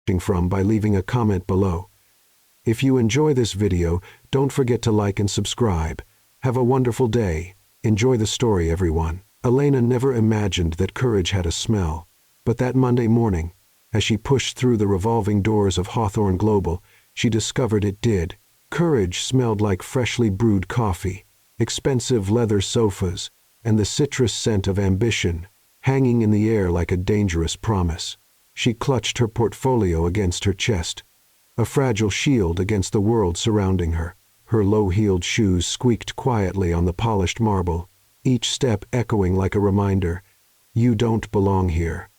from by leaving a comment below. If you enjoy this video, don't forget to like and subscribe. Have a wonderful day. Enjoy the story, everyone. Elena never imagined that courage had a smell, but that Monday morning, as she pushed through the revolving doors of Hawthorne Global, she discovered it did. Courage smelled like freshly brewed coffee, expensive leather sofas, and the citrus scent of ambition, hanging in the air like a dangerous promise. She clutched her portfolio against her chest, a fragile shield against the world surrounding her. Her low-heeled shoes squeaked quietly on the polished marble, each step echoing like a reminder, "You don't belong here."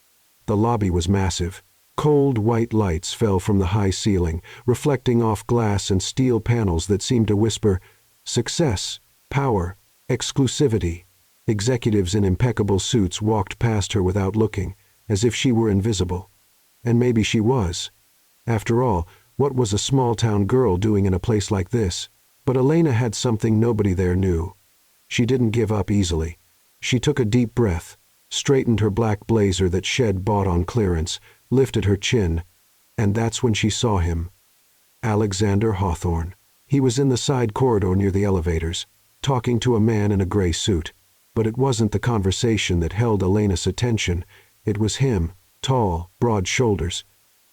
The lobby was massive. Cold white lights fell from the high ceiling, reflecting off glass and steel panels that seemed to whisper, "Success, power, exclusivity." Executives in impeccable suits walked past her without looking, as if she were invisible. And maybe she was. After all, what was a small-town girl doing in a place like this? But Elena had something nobody there knew. She didn't give up easily. She took a deep breath, straightened her black blazer that Shed bought on clearance, lifted her chin, and that's when she saw him. Alexander Hawthorne. He was in the side corridor near the elevators, talking to a man in a gray suit. But it wasn't the conversation that held Elena's attention. It was him, tall, broad shoulders.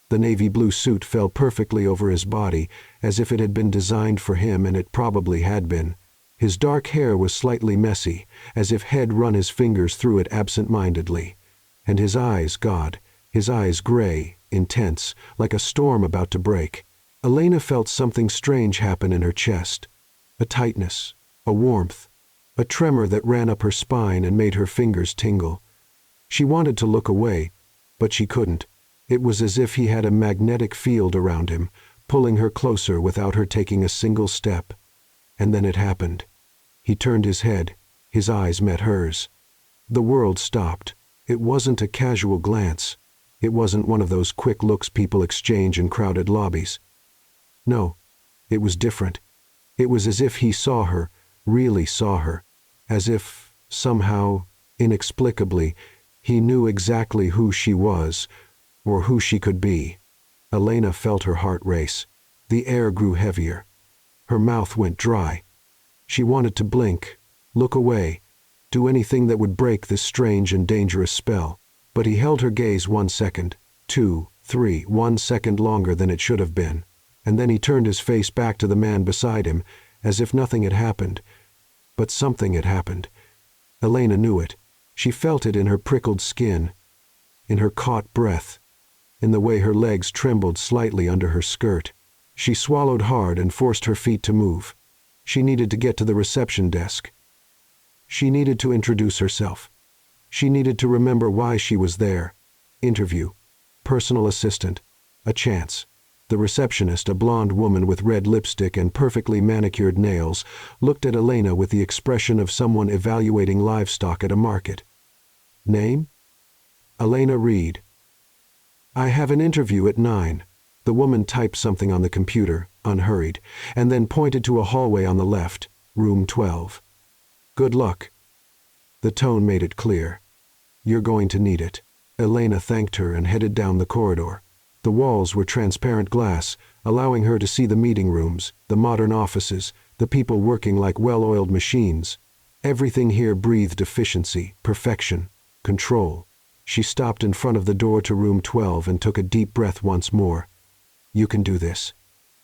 The navy blue suit fell perfectly over his body, as if it had been designed for him, and it probably had been. His dark hair was slightly messy, as if Head run his fingers through it absent-mindedly. And his eyes, God, his eyes gray, intense, like a storm about to break. Elena felt something strange happen in her chest. A tightness, a warmth, a tremor that ran up her spine and made her fingers tingle. She wanted to look away, but she couldn't. It was as if he had a magnetic field around him, pulling her closer without her taking a single step. And then it happened. He turned his head. His eyes met hers. The world stopped. It wasn't a casual glance. It wasn't one of those quick looks people exchange in crowded lobbies. No, it was different. It was as if he saw her, really saw her, as if, somehow, inexplicably, he knew exactly who she was, or who she could be. Elena felt her heart race. The air grew heavier. Her mouth went dry. She wanted to blink, look away, do anything that would break this strange and dangerous spell. But he held her gaze 1 second, 2, 3, 1 second longer than it should have been. And then he turned his face back to the man beside him, as if nothing had happened. But something had happened. Elena knew it. She felt it in her prickled skin, in her caught breath, in the way her legs trembled slightly under her skirt. She swallowed hard and forced her feet to move. She needed to get to the reception desk. She needed to introduce herself. She needed to remember why she was there. Interview. Personal assistant. A chance. The receptionist, a blonde woman with red lipstick and perfectly manicured nails, looked at Elena with the expression of someone evaluating livestock at a market. Name? Elena Reed. I have an interview at 9. The woman typed something on the computer, unhurried, and then pointed to a hallway on the left, room 12. Good luck. The tone made it clear. You're going to need it. Elena thanked her and headed down the corridor. The walls were transparent glass, allowing her to see the meeting rooms, the modern offices, the people working like well-oiled machines. Everything here breathed efficiency, perfection, control. She stopped in front of the door to room 12 and took a deep breath once more. You can do this.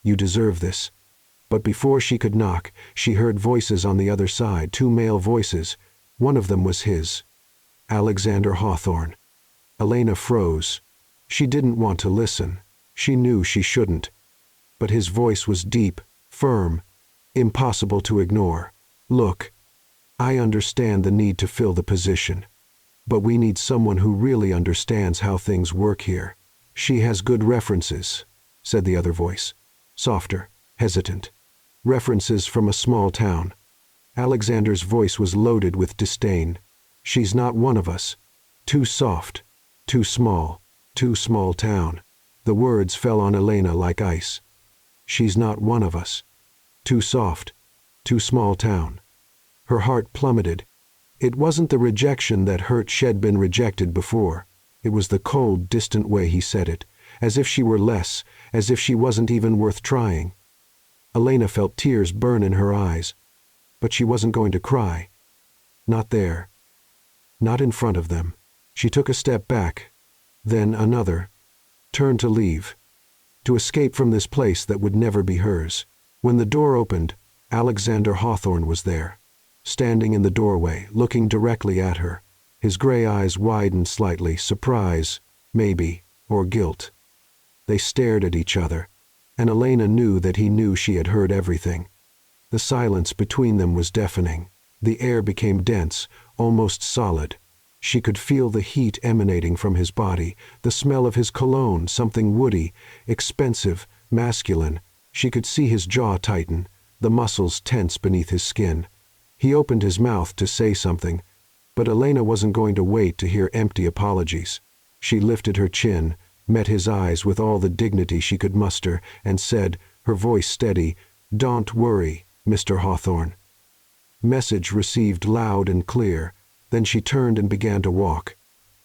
You deserve this. But before she could knock, she heard voices on the other side, 2 male voices. One of them was his. Alexander Hawthorne. Elena froze. She didn't want to listen. She knew she shouldn't. But his voice was deep, firm, impossible to ignore. Look, I understand the need to fill the position. But we need someone who really understands how things work here. She has good references, said the other voice. Softer, hesitant. References from a small town. Alexander's voice was loaded with disdain. She's not one of us. Too soft. Too small. Too small town. The words fell on Elena like ice. She's not one of us. Too soft. Too small town. Her heart plummeted. It wasn't the rejection that hurt she'd been rejected before. It was the cold, distant way he said it, as if she were less, as if she wasn't even worth trying. Elena felt tears burn in her eyes. But she wasn't going to cry. Not there. Not in front of them. She took a step back, then another, turned to leave, to escape from this place that would never be hers. When the door opened, Alexander Hawthorne was there, standing in the doorway, looking directly at her. His gray eyes widened slightly, surprise, maybe, or guilt. They stared at each other, and Elena knew that he knew she had heard everything. The silence between them was deafening. The air became dense, almost solid. She could feel the heat emanating from his body, the smell of his cologne, something woody, expensive, masculine. She could see his jaw tighten, the muscles tense beneath his skin. He opened his mouth to say something, but Elena wasn't going to wait to hear empty apologies. She lifted her chin, met his eyes with all the dignity she could muster, and said, her voice steady, "Don't worry, Mr. Hawthorne." Message received loud and clear. Then she turned and began to walk.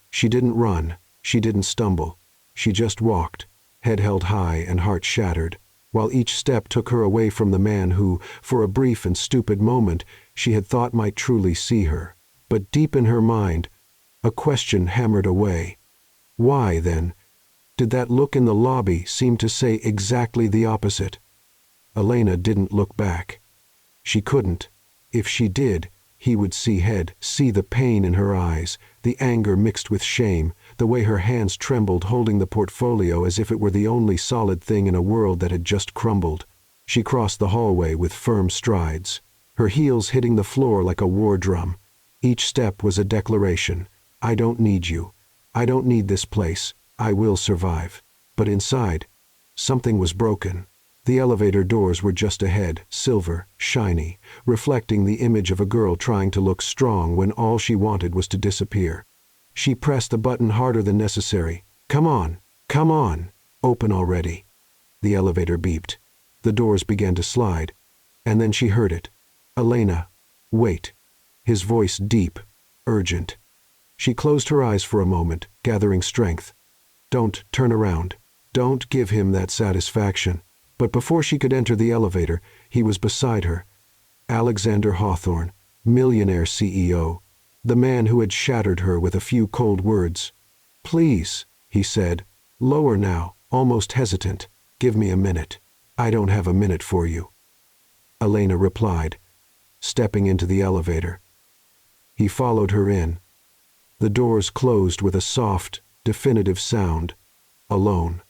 She didn't run, she didn't stumble. She just walked, head held high and heart shattered, while each step took her away from the man who, for a brief and stupid moment, she had thought might truly see her. But deep in her mind, a question hammered away. Why, then, did that look in the lobby seem to say exactly the opposite? Elena didn't look back. She couldn't. If she did, he would see the pain in her eyes, the anger mixed with shame, the way her hands trembled holding the portfolio as if it were the only solid thing in a world that had just crumbled. She crossed the hallway with firm strides, her heels hitting the floor like a war drum. Each step was a declaration. I don't need you. I don't need this place. I will survive. But inside, something was broken. The elevator doors were just ahead, silver, shiny, reflecting the image of a girl trying to look strong when all she wanted was to disappear. She pressed the button harder than necessary. Come on, come on, open already. The elevator beeped. The doors began to slide, and then she heard it. Elena, wait. His voice deep, urgent. She closed her eyes for a moment, gathering strength. Don't turn around. Don't give him that satisfaction. But before she could enter the elevator, he was beside her. Alexander Hawthorne, millionaire CEO, the man who had shattered her with a few cold words. Please, he said, lower now, almost hesitant. Give me a minute. I don't have a minute for you. Elena replied, stepping into the elevator. He followed her in. The doors closed with a soft, definitive sound. Alone.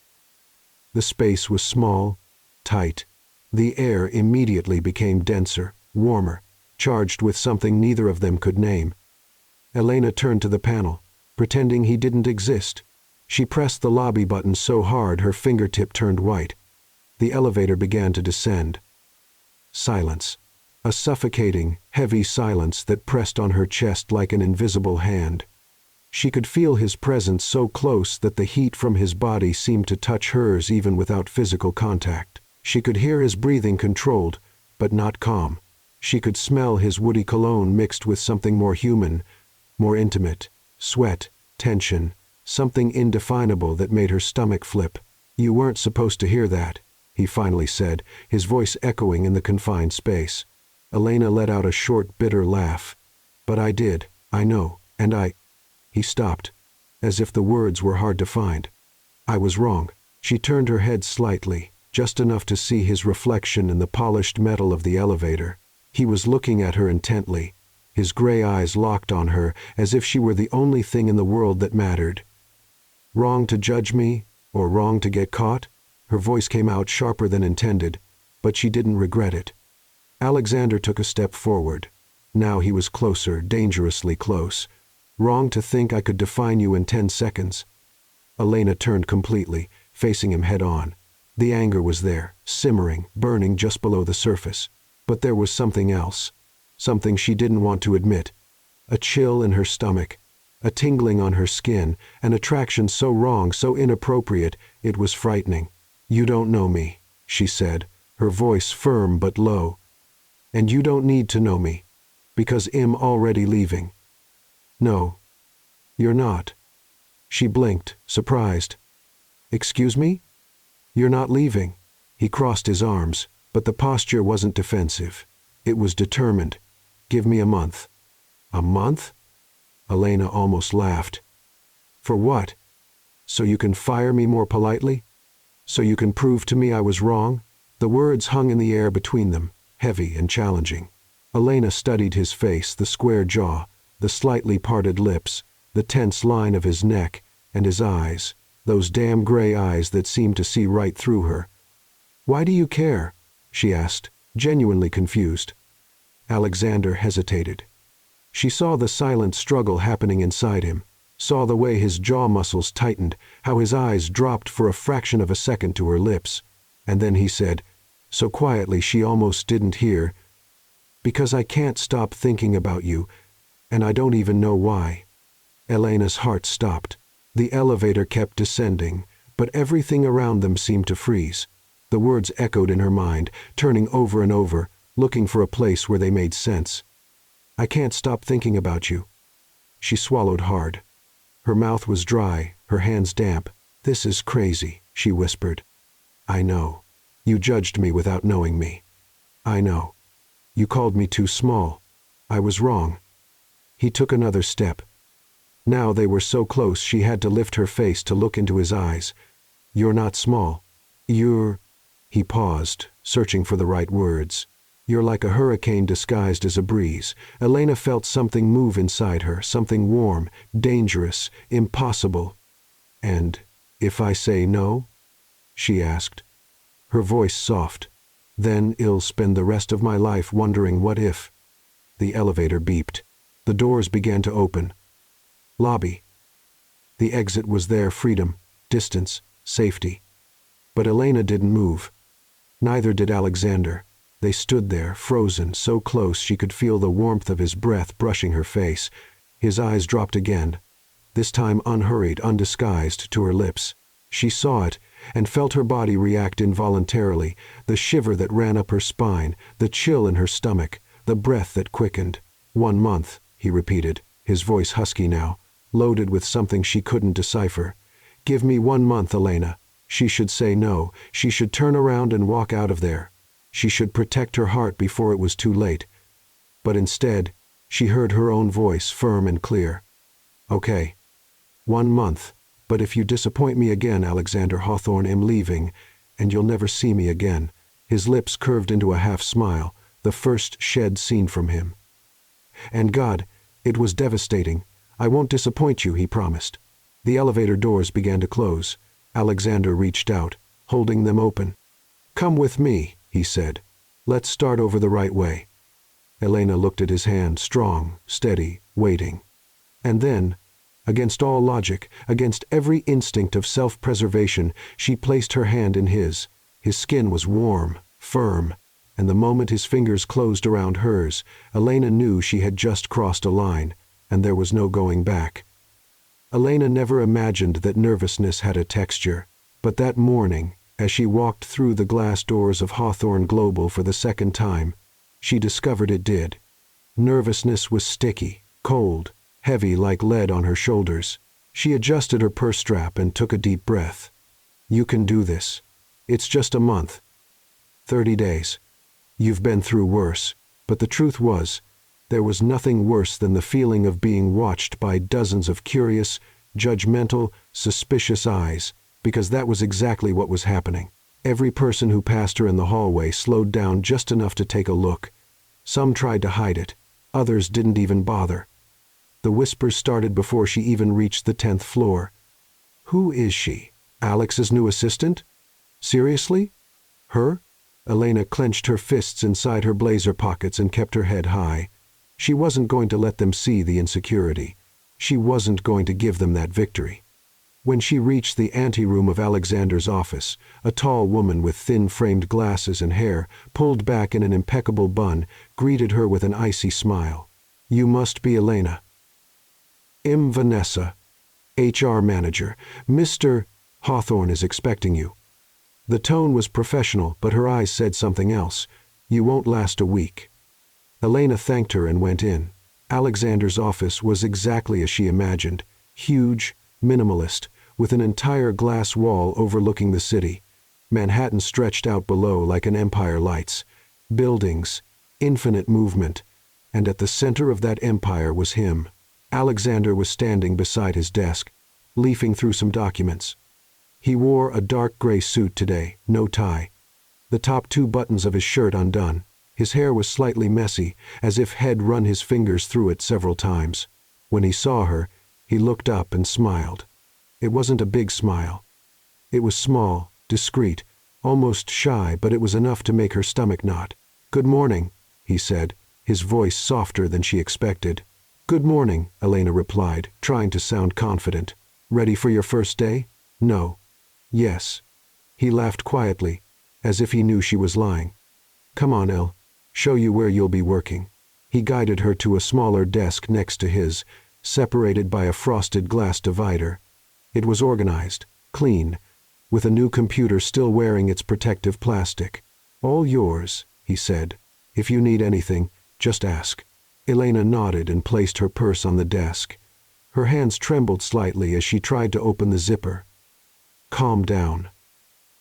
The space was small, tight. The air immediately became denser, warmer, charged with something neither of them could name. Elena turned to the panel, pretending he didn't exist. She pressed the lobby button so hard her fingertip turned white. The elevator began to descend. Silence. A suffocating, heavy silence that pressed on her chest like an invisible hand. She could feel his presence so close that the heat from his body seemed to touch hers even without physical contact. She could hear his breathing controlled, but not calm. She could smell his woody cologne mixed with something more human, more intimate, sweat, tension, something indefinable that made her stomach flip. You weren't supposed to hear that, he finally said, his voice echoing in the confined space. Elena let out a short, bitter laugh. But I did, I know, and He stopped, as if the words were hard to find. I was wrong. She turned her head slightly, just enough to see his reflection in the polished metal of the elevator. He was looking at her intently, his gray eyes locked on her as if she were the only thing in the world that mattered. Wrong to judge me, or wrong to get caught? Her voice came out sharper than intended, but she didn't regret it. Alexander took a step forward. Now he was closer, dangerously close. Wrong to think I could define you in 10 seconds. Elena turned completely, facing him head on. The anger was there, simmering, burning just below the surface. But there was something else. Something she didn't want to admit. A chill in her stomach, a tingling on her skin, an attraction so wrong, so inappropriate, it was frightening. You don't know me, she said, her voice firm but low. And you don't need to know me, because I'm already leaving. No, you're not. She blinked, surprised. Excuse me? You're not leaving. He crossed his arms, but the posture wasn't defensive. It was determined. Give me a month. A month? Elena almost laughed. For what? So you can fire me more politely? So you can prove to me I was wrong? The words hung in the air between them, heavy and challenging. Elena studied his face, the square jaw, the slightly parted lips, the tense line of his neck, and his eyes, those damn gray eyes that seemed to see right through her. Why do you care? She asked, genuinely confused. Alexander hesitated. She saw the silent struggle happening inside him, saw the way his jaw muscles tightened, how his eyes dropped for a fraction of a second to her lips, and then he said, so quietly she almost didn't hear, because I can't stop thinking about you, and I don't even know why. Elena's heart stopped. The elevator kept descending, but everything around them seemed to freeze. The words echoed in her mind, turning over and over, looking for a place where they made sense. I can't stop thinking about you. She swallowed hard. Her mouth was dry, her hands damp. This is crazy, she whispered. I know. You judged me without knowing me. I know. You called me too small. I was wrong. He took another step. Now they were so close she had to lift her face to look into his eyes. You're not small. You're... He paused, searching for the right words. You're like a hurricane disguised as a breeze. Elena felt something move inside her, something warm, dangerous, impossible. And if I say no? She asked. Her voice soft. Then I'll spend the rest of my life wondering what if. The elevator beeped. The doors began to open. Lobby. The exit was there, freedom, distance, safety. But Elena didn't move. Neither did Alexander. They stood there, frozen, so close she could feel the warmth of his breath brushing her face. His eyes dropped again, this time unhurried, undisguised, to her lips. She saw it, and felt her body react involuntarily, the shiver that ran up her spine, the chill in her stomach, the breath that quickened. 1 month, he repeated, his voice husky now, loaded with something she couldn't decipher. Give me 1 month, Elena. She should say no. She should turn around and walk out of there. She should protect her heart before it was too late. But instead, she heard her own voice, firm and clear. Okay. 1 month. But if you disappoint me again, Alexander Hawthorne, I'm leaving, and you'll never see me again. His lips curved into a half-smile, the first shed seen from him. And God, it was devastating. I won't disappoint you, he promised. The elevator doors began to close. Alexander reached out, holding them open. Come with me, he said. Let's start over the right way. Elena looked at his hand, strong, steady, waiting. And then, against all logic, against every instinct of self-preservation, she placed her hand in his. His skin was warm, firm, and the moment his fingers closed around hers, Elena knew she had just crossed a line, and there was no going back. Elena never imagined that nervousness had a texture, but that morning, as she walked through the glass doors of Hawthorne Global for the second time, she discovered it did. Nervousness was sticky, cold, heavy like lead on her shoulders. She adjusted her purse strap and took a deep breath. You can do this. It's just a month. 30 days. You've been through worse, but the truth was, there was nothing worse than the feeling of being watched by dozens of curious, judgmental, suspicious eyes, because that was exactly what was happening. Every person who passed her in the hallway slowed down just enough to take a look. Some tried to hide it. Others didn't even bother. The whispers started before she even reached the 10th floor. Who is she? Alex's new assistant? Seriously? Her? Elena clenched her fists inside her blazer pockets and kept her head high. She wasn't going to let them see the insecurity. She wasn't going to give them that victory. When she reached the anteroom of Alexander's office, a tall woman with thin-framed glasses and hair, pulled back in an impeccable bun, greeted her with an icy smile. You must be Elena. I'm Vanessa, HR manager. Mr. Hawthorne is expecting you. The tone was professional, but her eyes said something else. You won't last a week. Elena thanked her and went in. Alexander's office was exactly as she imagined. Huge, minimalist, with an entire glass wall overlooking the city. Manhattan stretched out below like an empire lights. Buildings, infinite movement, and at the center of that empire was him. Alexander was standing beside his desk, leafing through some documents. He wore a dark gray suit today, no tie. The top 2 buttons of his shirt undone. His hair was slightly messy, as if He'd run his fingers through it several times. When he saw her, he looked up and smiled. It wasn't a big smile. It was small, discreet, almost shy, but it was enough to make her stomach knot. "Good morning," he said, his voice softer than she expected. "Good morning," Elena replied, trying to sound confident. "Ready for your first day?" "No." "Yes." He laughed quietly, as if he knew she was lying. "Come on, El. Show you where you'll be working." He guided her to a smaller desk next to his, separated by a frosted glass divider. It was organized, clean, with a new computer still wearing its protective plastic. "All yours," he said. "If you need anything, just ask." Elena nodded and placed her purse on the desk. Her hands trembled slightly as she tried to open the zipper. "Calm down.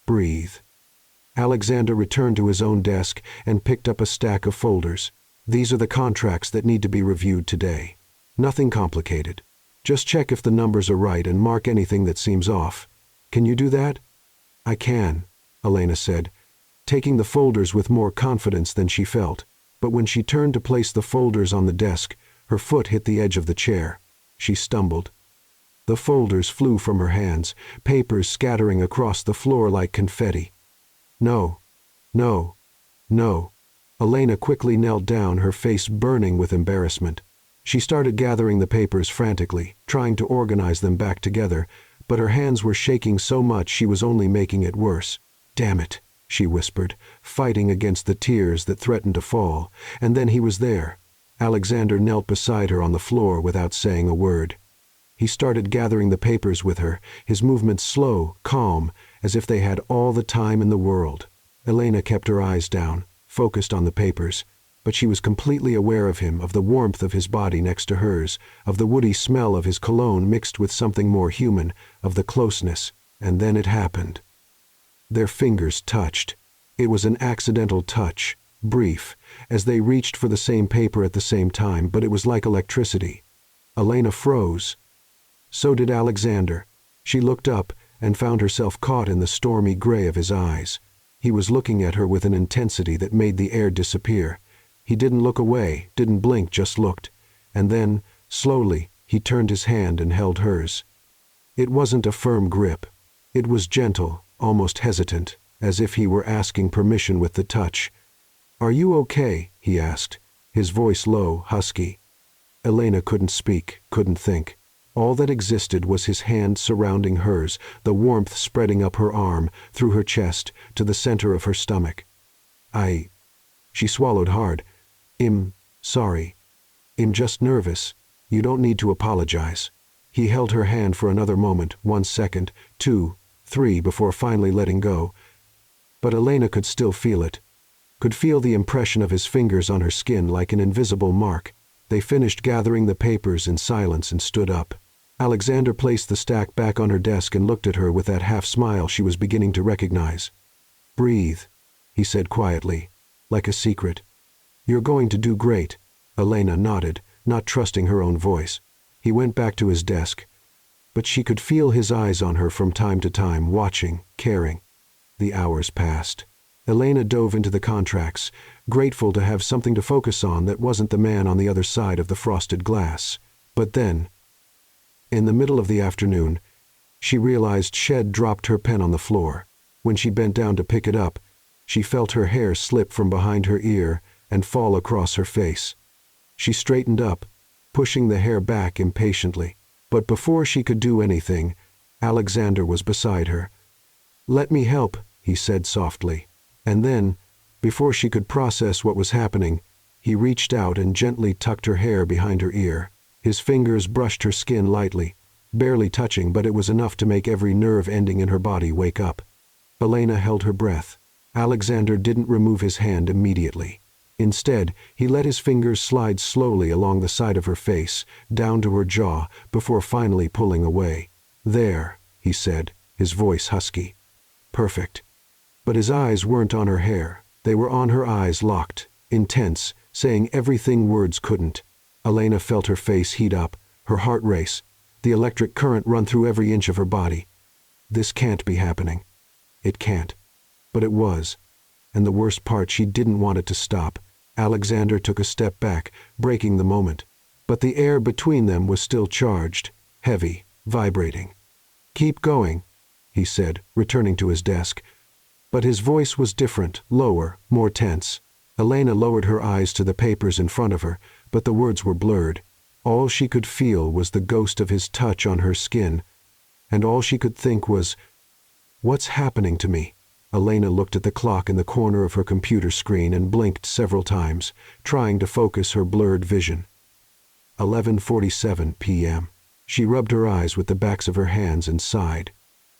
Breathe." Alexander returned to his own desk and picked up a stack of folders. "These are the contracts that need to be reviewed today. Nothing complicated. Just check if the numbers are right and mark anything that seems off. Can you do that?" "I can," Elena said, taking the folders with more confidence than she felt. But when she turned to place the folders on the desk, her foot hit the edge of the chair. She stumbled. The folders flew from her hands, papers scattering across the floor like confetti. "No, no, no." Elena quickly knelt down, her face burning with embarrassment. She started gathering the papers frantically, trying to organize them back together, but her hands were shaking so much she was only making it worse. "Damn it," she whispered, fighting against the tears that threatened to fall, and then he was there. Alexander knelt beside her on the floor without saying a word. He started gathering the papers with her, his movements slow, calm, as if they had all the time in the world. Elena kept her eyes down, focused on the papers, but she was completely aware of him, of the warmth of his body next to hers, of the woody smell of his cologne mixed with something more human, of the closeness, and then it happened. Their fingers touched. It was an accidental touch, brief, as they reached for the same paper at the same time, but it was like electricity. Elena froze. So did Alexander. She looked up and found herself caught in the stormy gray of his eyes. He was looking at her with an intensity that made the air disappear. He didn't look away, didn't blink, just looked. And then, slowly, he turned his hand and held hers. It wasn't a firm grip. It was gentle, almost hesitant, as if he were asking permission with the touch. "Are you okay?" he asked, his voice low, husky. Elena couldn't speak, couldn't think. All that existed was his hand surrounding hers, the warmth spreading up her arm, through her chest, to the center of her stomach. She swallowed hard. Sorry. I'm just nervous. You don't need to apologize." He held her hand for another moment, 1 second, 2, 3, before finally letting go. But Elena could still feel it. Could feel the impression of his fingers on her skin like an invisible mark. They finished gathering the papers in silence and stood up. Alexander placed the stack back on her desk and looked at her with that half-smile she was beginning to recognize. "Breathe," he said quietly, like a secret. "You're going to do great." Elena nodded, not trusting her own voice. He went back to his desk, but she could feel his eyes on her from time to time, watching, caring. The hours passed. Elena dove into the contracts, grateful to have something to focus on that wasn't the man on the other side of the frosted glass. But then, in the middle of the afternoon, she realized she'd dropped her pen on the floor. When she bent down to pick it up, she felt her hair slip from behind her ear and fall across her face. She straightened up, pushing the hair back impatiently. But before she could do anything, Alexander was beside her. "Let me help," he said softly. And then, before she could process what was happening, he reached out and gently tucked her hair behind her ear. His fingers brushed her skin lightly, barely touching, but it was enough to make every nerve ending in her body wake up. Elena held her breath. Alexander didn't remove his hand immediately. Instead, he let his fingers slide slowly along the side of her face, down to her jaw, before finally pulling away. "There," he said, his voice husky. Perfect. But his eyes weren't on her hair. They were on her eyes, locked, intense, saying everything words couldn't. Elena felt her face heat up, her heart race, the electric current run through every inch of her body. This can't be happening. It can't. But it was. And the worst part, she didn't want it to stop. Alexander took a step back, breaking the moment. But the air between them was still charged, heavy, vibrating. "Keep going," he said, returning to his desk. But his voice was different, lower, more tense. Elena lowered her eyes to the papers in front of her, but the words were blurred. All she could feel was the ghost of his touch on her skin, and all she could think was, "What's happening to me?" Elena looked at the clock in the corner of her computer screen and blinked several times, trying to focus her blurred vision. 11:47 p.m. She rubbed her eyes with the backs of her hands and sighed.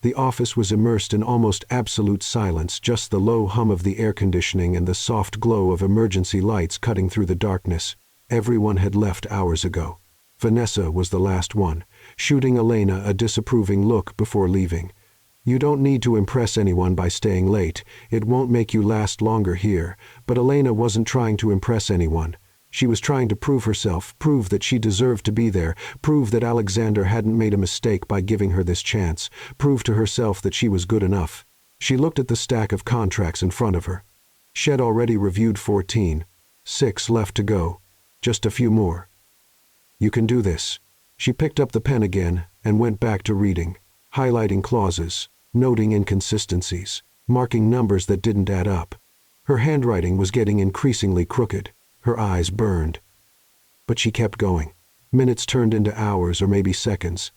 The office was immersed in almost absolute silence, just the low hum of the air conditioning and the soft glow of emergency lights cutting through the darkness. Everyone had left hours ago. Vanessa was the last one, shooting Elena a disapproving look before leaving. "You don't need to impress anyone by staying late. It won't make you last longer here." But Elena wasn't trying to impress anyone. She was trying to prove herself, prove that she deserved to be there, prove that Alexander hadn't made a mistake by giving her this chance, prove to herself that she was good enough. She looked at the stack of contracts in front of her. She'd already reviewed 14. 6 left to go. Just a few more. "You can do this." She picked up the pen again and went back to reading, highlighting clauses, noting inconsistencies, marking numbers that didn't add up. Her handwriting was getting increasingly crooked. Her eyes burned. But she kept going. Minutes turned into hours or maybe seconds.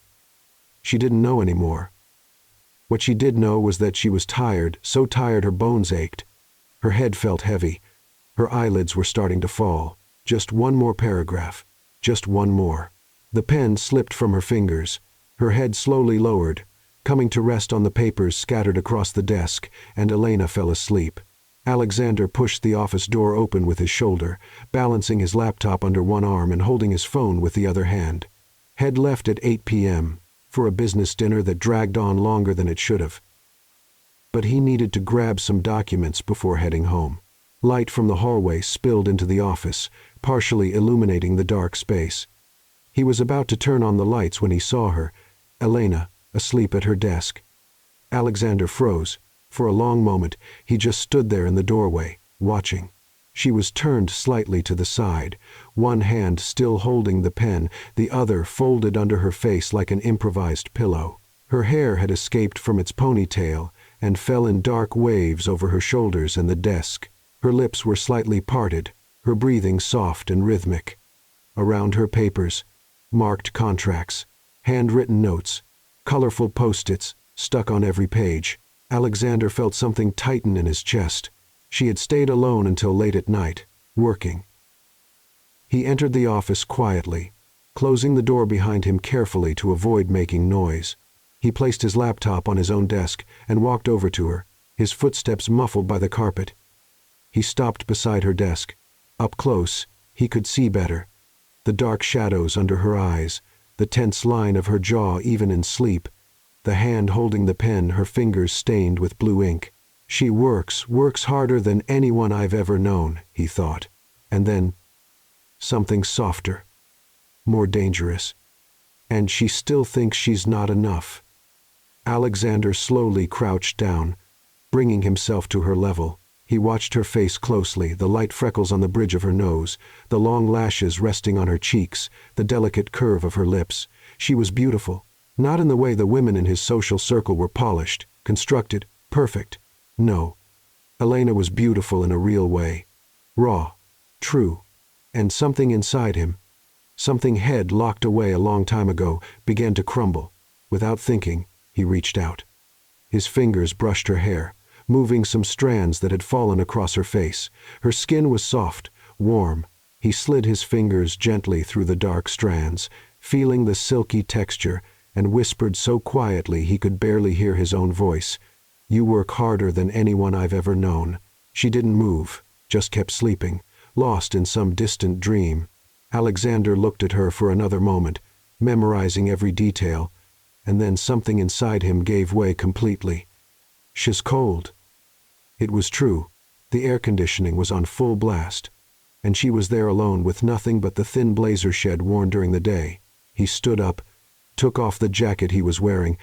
She didn't know anymore. What she did know was that she was tired, so tired her bones ached. Her head felt heavy. Her eyelids were starting to fall. Just one more paragraph. Just one more. The pen slipped from her fingers. Her head slowly lowered, coming to rest on the papers scattered across the desk, and Elena fell asleep. Alexander pushed the office door open with his shoulder, balancing his laptop under one arm and holding his phone with the other hand. Had left at 8 p.m. for a business dinner that dragged on longer than it should have. But he needed to grab some documents before heading home. Light from the hallway spilled into the office, partially illuminating the dark space. He was about to turn on the lights when he saw her, Elena, asleep at her desk. Alexander froze. For a long moment, he just stood there in the doorway, watching. She was turned slightly to the side, one hand still holding the pen, the other folded under her face like an improvised pillow. Her hair had escaped from its ponytail and fell in dark waves over her shoulders and the desk. Her lips were slightly parted, her breathing soft and rhythmic. Around her papers, marked contracts, handwritten notes, colorful post-its stuck on every page. Alexander felt something tighten in his chest. She had stayed alone until late at night, working. He entered the office quietly, closing the door behind him carefully to avoid making noise. He placed his laptop on his own desk and walked over to her, his footsteps muffled by the carpet. He stopped beside her desk. Up close, he could see better. The dark shadows under her eyes, the tense line of her jaw even in sleep, the hand holding the pen, her fingers stained with blue ink. "She works harder than anyone I've ever known," he thought. And then, something softer, more dangerous. "And she still thinks she's not enough." Alexander slowly crouched down, bringing himself to her level. He watched her face closely, the light freckles on the bridge of her nose, the long lashes resting on her cheeks, the delicate curve of her lips. She was beautiful. Not in the way the women in his social circle were polished, constructed, perfect. No. Elena was beautiful in a real way. Raw. True. And something inside him, something head locked away a long time ago, began to crumble. Without thinking, he reached out. His fingers brushed her hair, moving some strands that had fallen across her face. Her skin was soft, warm. He slid his fingers gently through the dark strands, feeling the silky texture, and whispered so quietly he could barely hear his own voice. "You work harder than anyone I've ever known." She didn't move, just kept sleeping, lost in some distant dream. Alexander looked at her for another moment, memorizing every detail, and then something inside him gave way completely. "She's cold." It was true. The air conditioning was on full blast, and she was there alone with nothing but the thin blazer shed worn during the day. He stood up, took off the jacket he was wearing,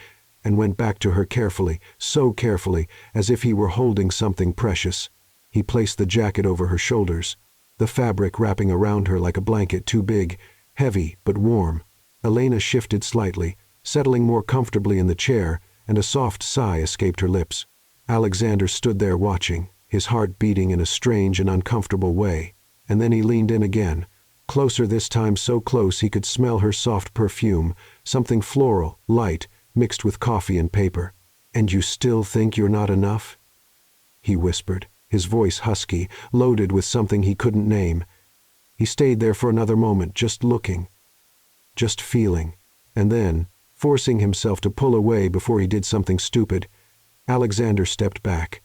and went back to her carefully, so carefully, as if he were holding something precious. He placed the jacket over her shoulders, the fabric wrapping around her like a blanket too big, heavy but warm. Elena shifted slightly, settling more comfortably in the chair, and a soft sigh escaped her lips. Alexander stood there watching, his heart beating in a strange and uncomfortable way, and then he leaned in again, closer this time, so close he could smell her soft perfume, something floral, light, mixed with coffee and paper. "And you still think you're not enough?" he whispered, his voice husky, loaded with something he couldn't name. He stayed there for another moment, just looking, just feeling, and then, forcing himself to pull away before he did something stupid, Alexander stepped back.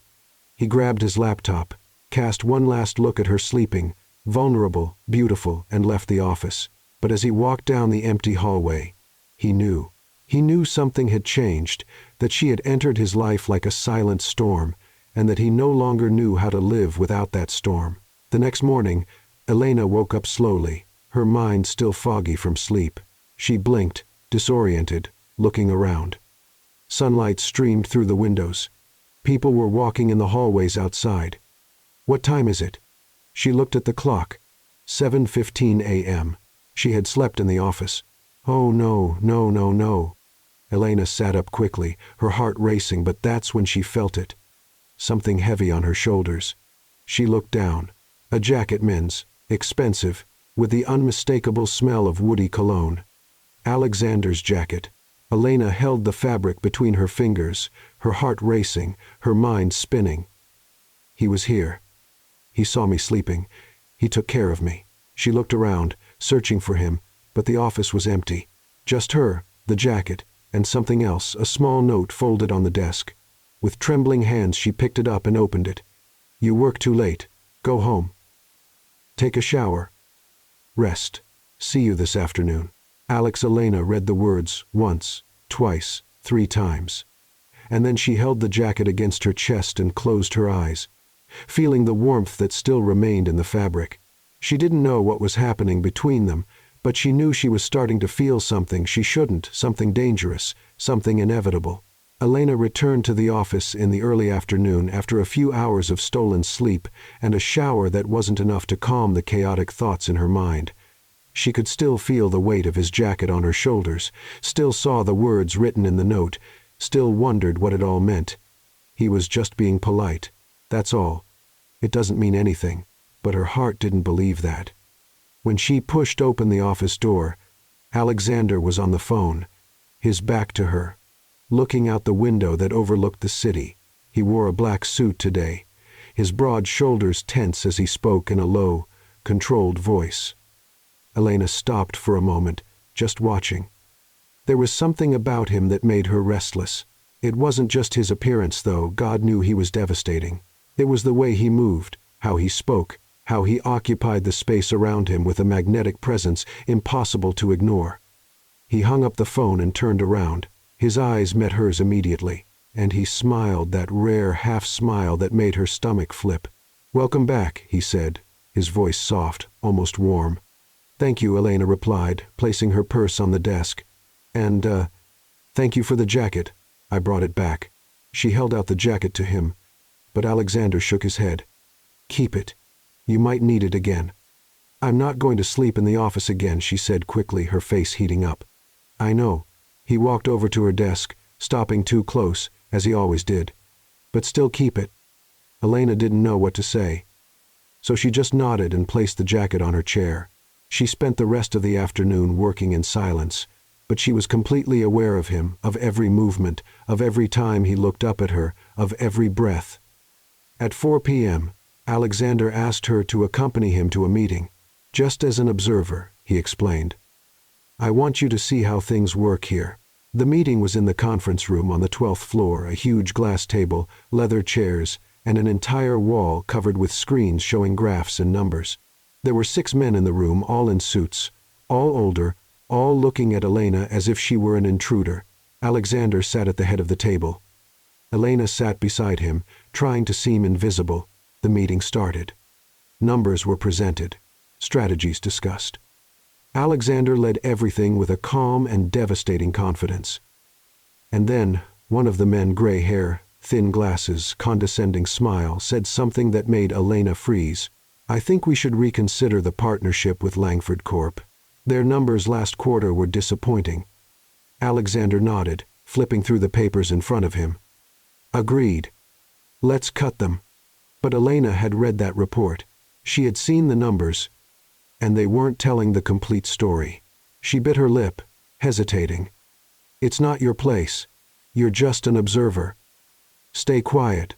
He grabbed his laptop, cast one last look at her sleeping, vulnerable, beautiful, and left the office. But as he walked down the empty hallway, he knew. He knew something had changed, that she had entered his life like a silent storm, and that he no longer knew how to live without that storm. The next morning, Elena woke up slowly, her mind still foggy from sleep. She blinked, disoriented, looking around. Sunlight streamed through the windows. People were walking in the hallways outside. "What time is it?" She looked at the clock. 7:15 a.m. She had slept in the office. Oh no, no, no, no. Elena sat up quickly, her heart racing, but that's when she felt it. Something heavy on her shoulders. She looked down. A jacket, men's, expensive, with the unmistakable smell of woody cologne. Alexander's jacket. Elena held the fabric between her fingers, her heart racing, her mind spinning. He was here. He saw me sleeping. He took care of me. She looked around, searching for him, but the office was empty. Just her, the jacket, and something else, a small note folded on the desk. With trembling hands she picked it up and opened it. "You work too late. Go home. Take a shower. Rest. See you this afternoon." Elena read the words once, twice, 3 times. And then she held the jacket against her chest and closed her eyes, feeling the warmth that still remained in the fabric. She didn't know what was happening between them, but she knew she was starting to feel something she shouldn't, something dangerous, something inevitable. Elena returned to the office in the early afternoon after a few hours of stolen sleep and a shower that wasn't enough to calm the chaotic thoughts in her mind. She could still feel the weight of his jacket on her shoulders, still saw the words written in the note, still wondered what it all meant. He was just being polite, that's all. It doesn't mean anything, but her heart didn't believe that. When she pushed open the office door, Alexander was on the phone, his back to her, looking out the window that overlooked the city. He wore a black suit today, his broad shoulders tense as he spoke in a low, controlled voice. Elena stopped for a moment, just watching. There was something about him that made her restless. It wasn't just his appearance, though. God knew he was devastating. It was the way he moved, how he spoke, how he occupied the space around him with a magnetic presence impossible to ignore. He hung up the phone and turned around. His eyes met hers immediately, and he smiled, that rare half-smile that made her stomach flip. "Welcome back," he said, his voice soft, almost warm. "Thank you," Elena replied, placing her purse on the desk. "And, thank you for the jacket. I brought it back." She held out the jacket to him, but Alexander shook his head. "Keep it. You might need it again." "I'm not going to sleep in the office again," she said quickly, her face heating up. "I know." He walked over to her desk, stopping too close, as he always did. "But still keep it." Elena didn't know what to say, so she just nodded and placed the jacket on her chair. She spent the rest of the afternoon working in silence, but she was completely aware of him, of every movement, of every time he looked up at her, of every breath. At 4 p.m., Alexander asked her to accompany him to a meeting. "Just as an observer," he explained. "I want you to see how things work here." The meeting was in the conference room on the 12th floor, a huge glass table, leather chairs, and an entire wall covered with screens showing graphs and numbers. There were 6 men in the room, all in suits, all older, all looking at Elena as if she were an intruder. Alexander sat at the head of the table. Elena sat beside him, trying to seem invisible. The meeting started. Numbers were presented. Strategies discussed. Alexander led everything with a calm and devastating confidence. And then, one of the men, gray hair, thin glasses, condescending smile, said something that made Elena freeze. "I think we should reconsider the partnership with Langford Corp. Their numbers last quarter were disappointing." Alexander nodded, flipping through the papers in front of him. "Agreed. Let's cut them." But Elena had read that report. She had seen the numbers, and they weren't telling the complete story. She bit her lip, hesitating. "It's not your place. You're just an observer. Stay quiet."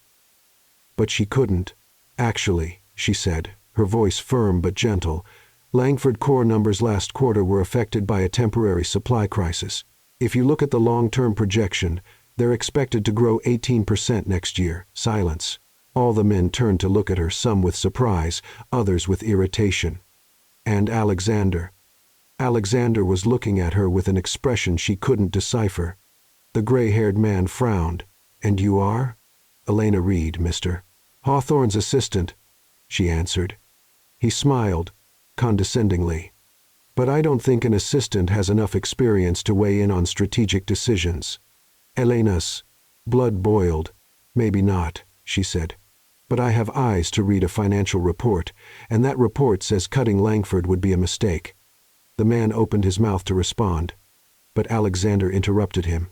But she couldn't. "Actually," she said, her voice firm but gentle, "Langford Core numbers last quarter were affected by a temporary supply crisis. If you look at the long-term projection, they're expected to grow 18% next year." Silence. All the men turned to look at her, some with surprise, others with irritation. And Alexander. Alexander was looking at her with an expression she couldn't decipher. The gray-haired man frowned. "And you are?" "Elena Reed, Mr. Hawthorne's assistant," she answered. He smiled, condescendingly. "But I don't think an assistant has enough experience to weigh in on strategic decisions." Elena's blood boiled. "Maybe not," she said. "But I have eyes to read a financial report, and that report says cutting Langford would be a mistake." The man opened his mouth to respond, but Alexander interrupted him.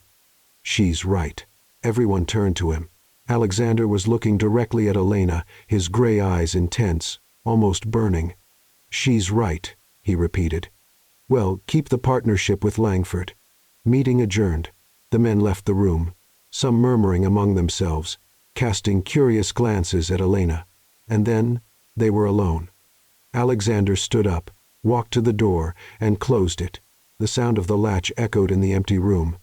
"She's right." Everyone turned to him. Alexander was looking directly at Elena, his gray eyes intense, almost burning. "She's right," he repeated. "Well, keep the partnership with Langford." Meeting adjourned. The men left the room, some murmuring among themselves, casting curious glances at Elena. And then they were alone. Alexander stood up, walked to the door, and closed it. The sound of the latch echoed in the empty room.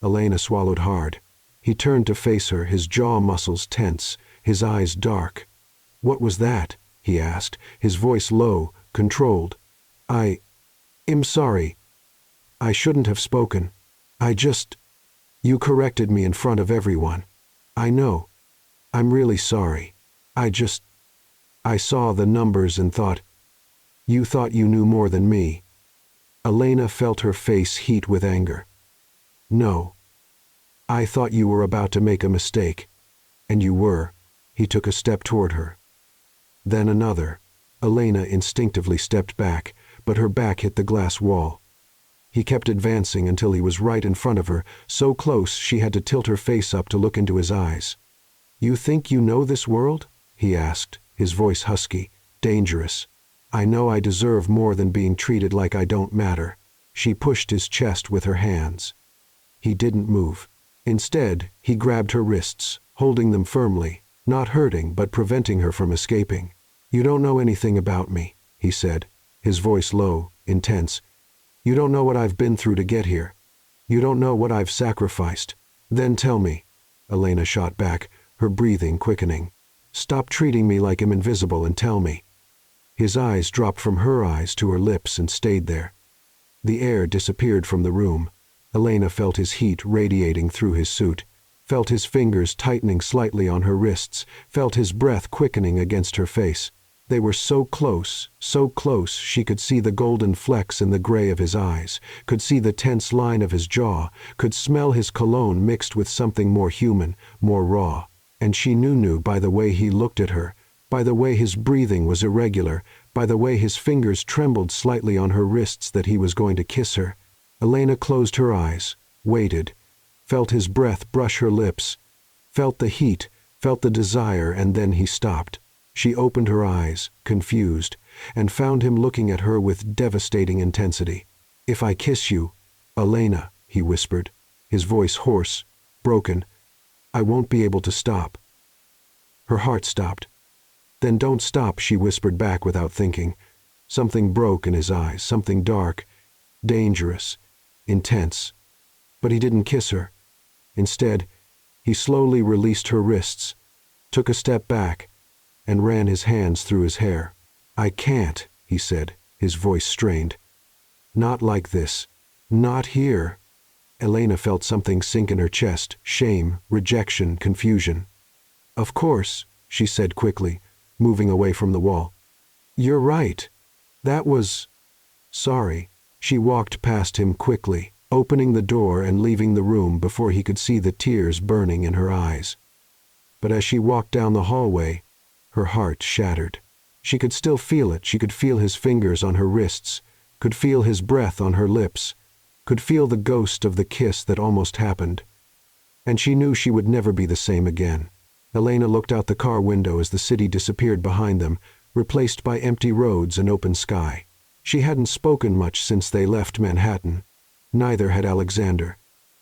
Elena swallowed hard. He turned to face her, his jaw muscles tense, his eyes dark. "What was that?" he asked, his voice low, controlled. I'm sorry. I shouldn't have spoken. You corrected me in front of everyone. I know. I'm really sorry. I saw the numbers and thought, you thought you knew more than me." Elena felt her face heat with anger. "No. I thought you were about to make a mistake. And you were." He took a step toward her. Then another. Elena instinctively stepped back, but her back hit the glass wall. He kept advancing until he was right in front of her, so close she had to tilt her face up to look into his eyes. "You think you know this world?" he asked, his voice husky, dangerous. "I know I deserve more than being treated like I don't matter." She pushed his chest with her hands. He didn't move. Instead, he grabbed her wrists, holding them firmly, not hurting but preventing her from escaping. "You don't know anything about me," he said, his voice low, intense. "You don't know what I've been through to get here. You don't know what I've sacrificed. Then tell me." Elena shot back, her breathing quickening. "Stop treating me like I'm invisible and tell me." His eyes dropped from her eyes to her lips and stayed there. The air disappeared from the room. Elena felt his heat radiating through his suit, felt his fingers tightening slightly on her wrists, felt his breath quickening against her face. They were so close she could see the golden flecks in the gray of his eyes, could see the tense line of his jaw, could smell his cologne mixed with something more human, more raw. And she knew by the way he looked at her, by the way his breathing was irregular, by the way his fingers trembled slightly on her wrists that he was going to kiss her. Elena closed her eyes, waited, felt his breath brush her lips, felt the heat, felt the desire, and then he stopped. She opened her eyes, confused, and found him looking at her with devastating intensity. "If I kiss you, Elena," he whispered, his voice hoarse, broken, "I won't be able to stop." Her heart stopped. "Then don't stop," she whispered back without thinking. Something broke in his eyes, something dark, dangerous, intense. But he didn't kiss her. Instead, he slowly released her wrists, took a step back, and ran his hands through his hair. "I can't," he said, his voice strained. "Not like this. Not here." Elena felt something sink in her chest, shame, rejection, confusion. "Of course," she said quickly, moving away from the wall. "You're right. That was... sorry." She walked past him quickly, opening the door and leaving the room before he could see the tears burning in her eyes. But as she walked down the hallway, her heart shattered. She could still feel it. She could feel his fingers on her wrists, could feel his breath on her lips, could feel the ghost of the kiss that almost happened. And she knew she would never be the same again. Elena looked out the car window as the city disappeared behind them, replaced by empty roads and open sky. She hadn't spoken much since they left Manhattan. Neither had Alexander.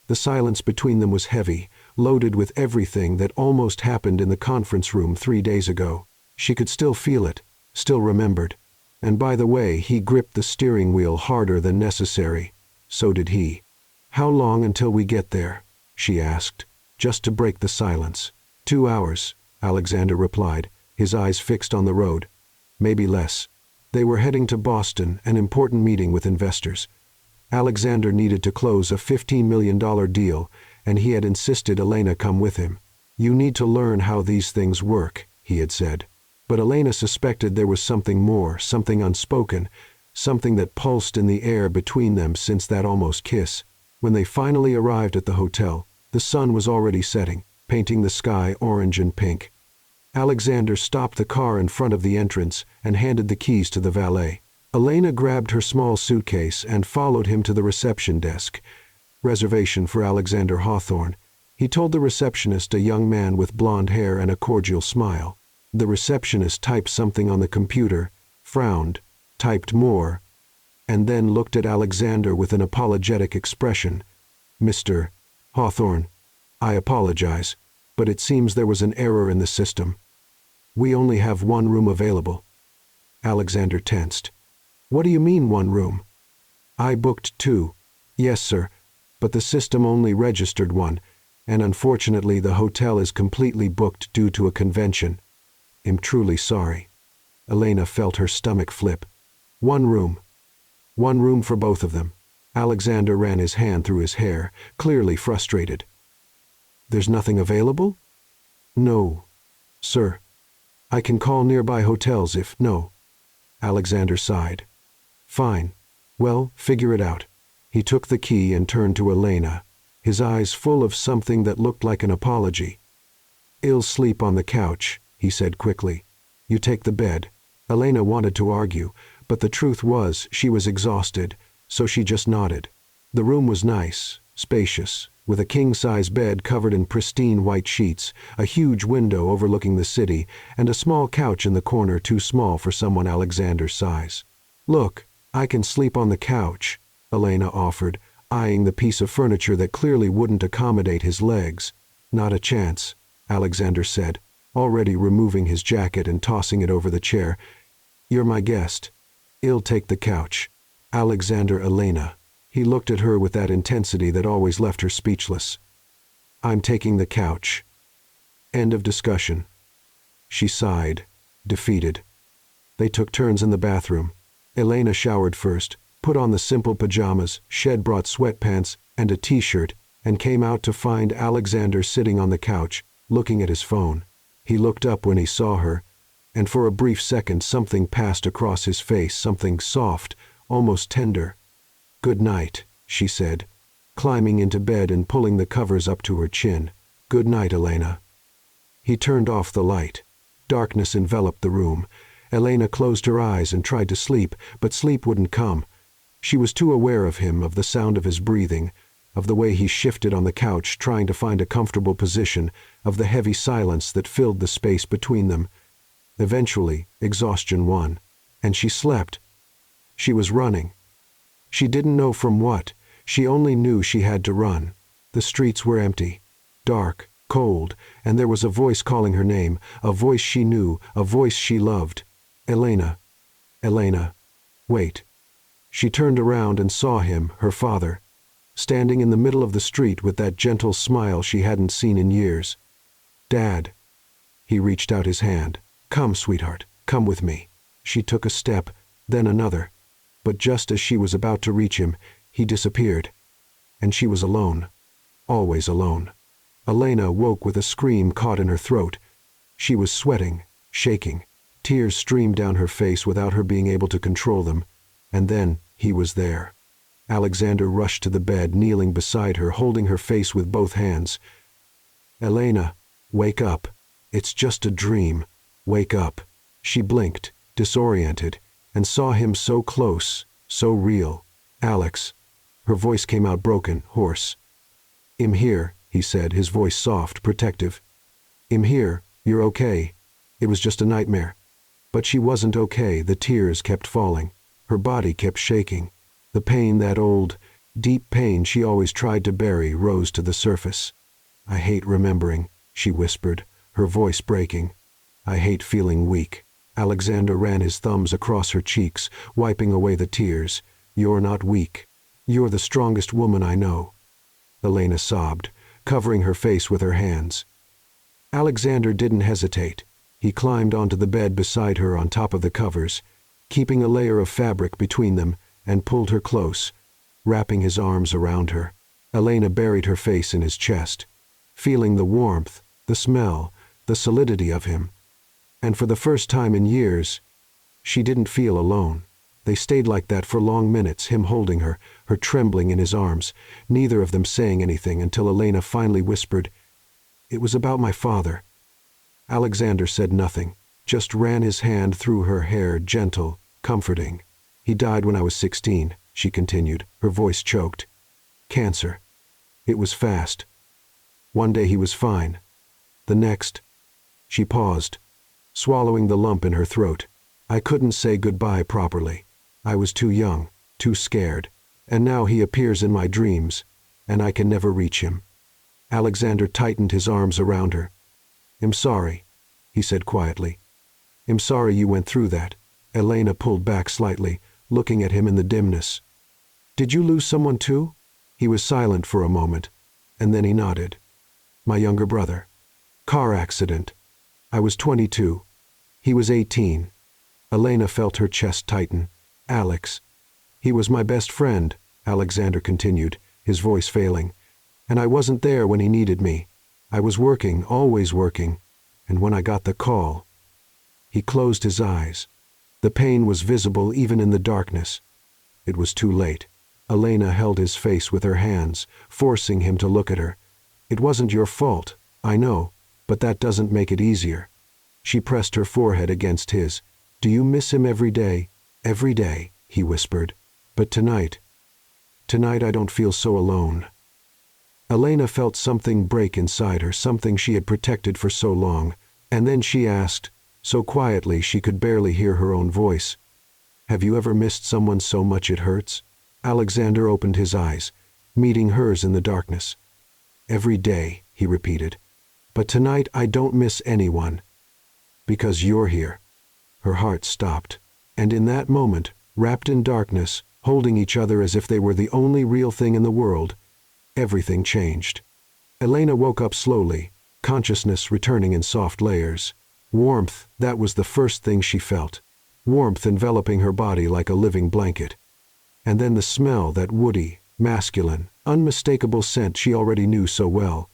The silence between them was heavy, loaded with everything that almost happened in the conference room 3 days ago. She could still feel it, still remembered. And by the way, he gripped the steering wheel harder than necessary. So did he. "How long until we get there?" she asked, just to break the silence. 2 hours, Alexander replied, his eyes fixed on the road. Maybe less. They were heading to Boston, an important meeting with investors. Alexander needed to close a $15 million deal, and he had insisted Elena come with him. "You need to learn how these things work," he had said. But Elena suspected there was something more, something unspoken, something that pulsed in the air between them since that almost kiss. When they finally arrived at the hotel, the sun was already setting, painting the sky orange and pink. Alexander stopped the car in front of the entrance and handed the keys to the valet. Elena grabbed her small suitcase and followed him to the reception desk. Reservation for Alexander Hawthorne. He told the receptionist, a young man with blonde hair and a cordial smile. The receptionist typed something on the computer, frowned, typed more, and then looked at Alexander with an apologetic expression. "Mr. Hawthorne, I apologize, but it seems there was an error in the system. We only have one room available." Alexander tensed. "What do you mean, one room?" "I booked 2. Yes, sir, but the system only registered 1, and unfortunately the hotel is completely booked due to a convention. I'm truly sorry." Elena felt her stomach flip. "One room. One room for both of them." Alexander ran his hand through his hair, clearly frustrated. "There's nothing available?" "No, sir. I can call nearby hotels if..." "No." Alexander sighed. "Fine. Well, figure it out." He took the key and turned to Elena, his eyes full of something that looked like an apology. "I'll sleep on the couch," he said quickly. "You take the bed." Elena wanted to argue, but the truth was she was exhausted, so she just nodded. The room was nice, spacious, with a king-size bed covered in pristine white sheets, a huge window overlooking the city, and a small couch in the corner too small for someone Alexander's size. "Look, I can sleep on the couch," Elena offered, eyeing the piece of furniture that clearly wouldn't accommodate his legs. "Not a chance," Alexander said, already removing his jacket and tossing it over the chair. "You're my guest. I'll take the couch." Alexander, Elena. He looked at her with that intensity that always left her speechless. "I'm taking the couch." End of discussion. She sighed, defeated. They took turns in the bathroom. Elena showered first, put on the simple pajamas, shed-brought sweatpants, and a t-shirt, and came out to find Alexander sitting on the couch, looking at his phone. He looked up when he saw her, and for a brief second something passed across his face, something soft, almost tender. "Good night," she said, climbing into bed and pulling the covers up to her chin. "Good night, Elena." He turned off the light. Darkness enveloped the room. Elena closed her eyes and tried to sleep, but sleep wouldn't come. She was too aware of him, of the sound of his breathing, of the way he shifted on the couch trying to find a comfortable position, of the heavy silence that filled the space between them. Eventually, exhaustion won, and she slept. She was running. She didn't know from what. She only knew she had to run. The streets were empty, dark, cold, and there was a voice calling her name, a voice she knew, a voice she loved. "Elena. Elena. Wait." She turned around and saw him, her father, standing in the middle of the street with that gentle smile she hadn't seen in years. "Dad." He reached out his hand. "Come, sweetheart, come with me." She took a step, then another. But just as she was about to reach him, he disappeared. And she was alone. Always alone. Elena woke with a scream caught in her throat. She was sweating, shaking. Tears streamed down her face without her being able to control them. And then, he was there. Alexander rushed to the bed, kneeling beside her, holding her face with both hands. "Elena, wake up. It's just a dream. Wake up." She blinked, disoriented, and saw him so close, so real. "Alex." Her voice came out broken, hoarse. "I'm here," he said, his voice soft, protective. "I'm here. You're okay. It was just a nightmare." But she wasn't okay. The tears kept falling. Her body kept shaking. The pain, that old, deep pain she always tried to bury, rose to the surface. "I hate remembering," she whispered, her voice breaking. "I hate feeling weak." Alexander ran his thumbs across her cheeks, wiping away the tears. "You're not weak. You're the strongest woman I know." Elena sobbed, covering her face with her hands. Alexander didn't hesitate. He climbed onto the bed beside her on top of the covers, keeping a layer of fabric between them, and pulled her close, wrapping his arms around her. Elena buried her face in his chest, feeling the warmth, the smell, the solidity of him. And for the first time in years, she didn't feel alone. They stayed like that for long minutes, him holding her, her trembling in his arms, neither of them saying anything until Elena finally whispered, "It was about my father." Alexander said nothing, just ran his hand through her hair, gentle, comforting. "He died when I was 16, she continued, her voice choked. "Cancer. It was fast. One day he was fine. The next—" She paused, swallowing the lump in her throat. "I couldn't say goodbye properly. I was too young, too scared. And now he appears in my dreams, and I can never reach him." Alexander tightened his arms around her. "I'm sorry," he said quietly. "I'm sorry you went through that." Elena pulled back slightly, looking at him in the dimness. "Did you lose someone too?" He was silent for a moment, and then he nodded. "My younger brother. Car accident. I was 22. He was 18. Elena felt her chest tighten. "Alex." "He was my best friend," Alexander continued, his voice failing. "And I wasn't there when he needed me. I was working, always working. And when I got the call—" He closed his eyes. The pain was visible even in the darkness. It was too late. Elena held his face with her hands, forcing him to look at her. "It wasn't your fault, I know, but that doesn't make it easier." She pressed her forehead against his. "Do you miss him every day?" "Every day," he whispered. "But tonight I don't feel so alone." Elena felt something break inside her, something she had protected for so long, and then she asked, so quietly she could barely hear her own voice, "Have you ever missed someone so much it hurts?" Alexander opened his eyes, meeting hers in the darkness. "Every day," he repeated. "But tonight I don't miss anyone. Because you're here." Her heart stopped, and in that moment, wrapped in darkness, holding each other as if they were the only real thing in the world, everything changed. Elena woke up slowly, consciousness returning in soft layers. Warmth, that was the first thing she felt. Warmth enveloping her body like a living blanket. And then the smell, that woody, masculine, unmistakable scent she already knew so well.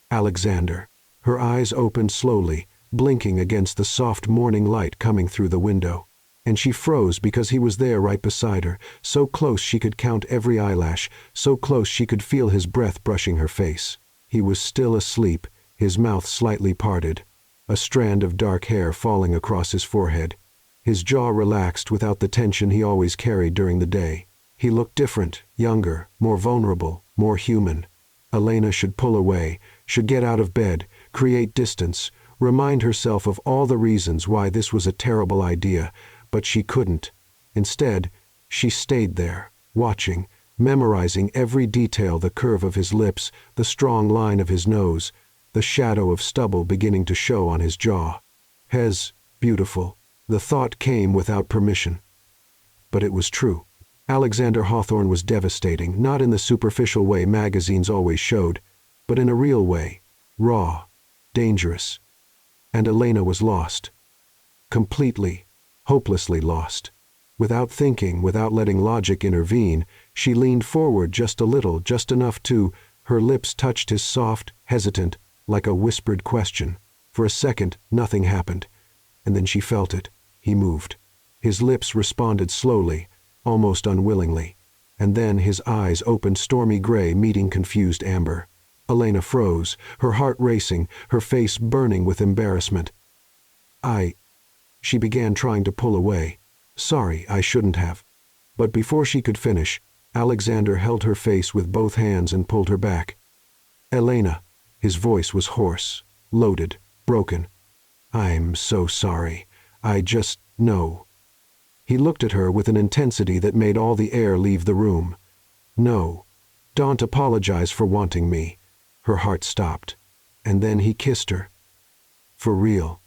Alexander. Her eyes opened slowly, blinking against the soft morning light coming through the window. And she froze because he was there right beside her, so close she could count every eyelash, so close she could feel his breath brushing her face. He was still asleep, his mouth slightly parted, a strand of dark hair falling across his forehead. His jaw relaxed without the tension he always carried during the day. He looked different, younger, more vulnerable, more human. Elena should pull away, should get out of bed, create distance, remind herself of all the reasons why this was a terrible idea, but she couldn't. Instead, she stayed there, watching, memorizing every detail, the curve of his lips, the strong line of his nose, the shadow of stubble beginning to show on his jaw. Hez, beautiful. The thought came without permission. But it was true. Alexander Hawthorne was devastating, not in the superficial way magazines always showed, but in a real way, raw, dangerous. And Elena was lost. Completely, hopelessly lost. Without thinking, without letting logic intervene, She leaned forward just a little, just enough to, her lips touched his soft, hesitant, like a whispered question. For a second, nothing happened. And then she felt it. He moved. His lips responded slowly, almost unwillingly. And then his eyes opened stormy gray, meeting confused amber. Elena froze, her heart racing, her face burning with embarrassment. She began, trying to pull away. Sorry, I shouldn't have. But before she could finish, Alexander held her face with both hands and pulled her back. Elena, his voice was hoarse, loaded, broken. I'm so sorry. No. He looked at her with an intensity that made all the air leave the room. No. Don't apologize for wanting me. Her heart stopped. And then he kissed her. For real.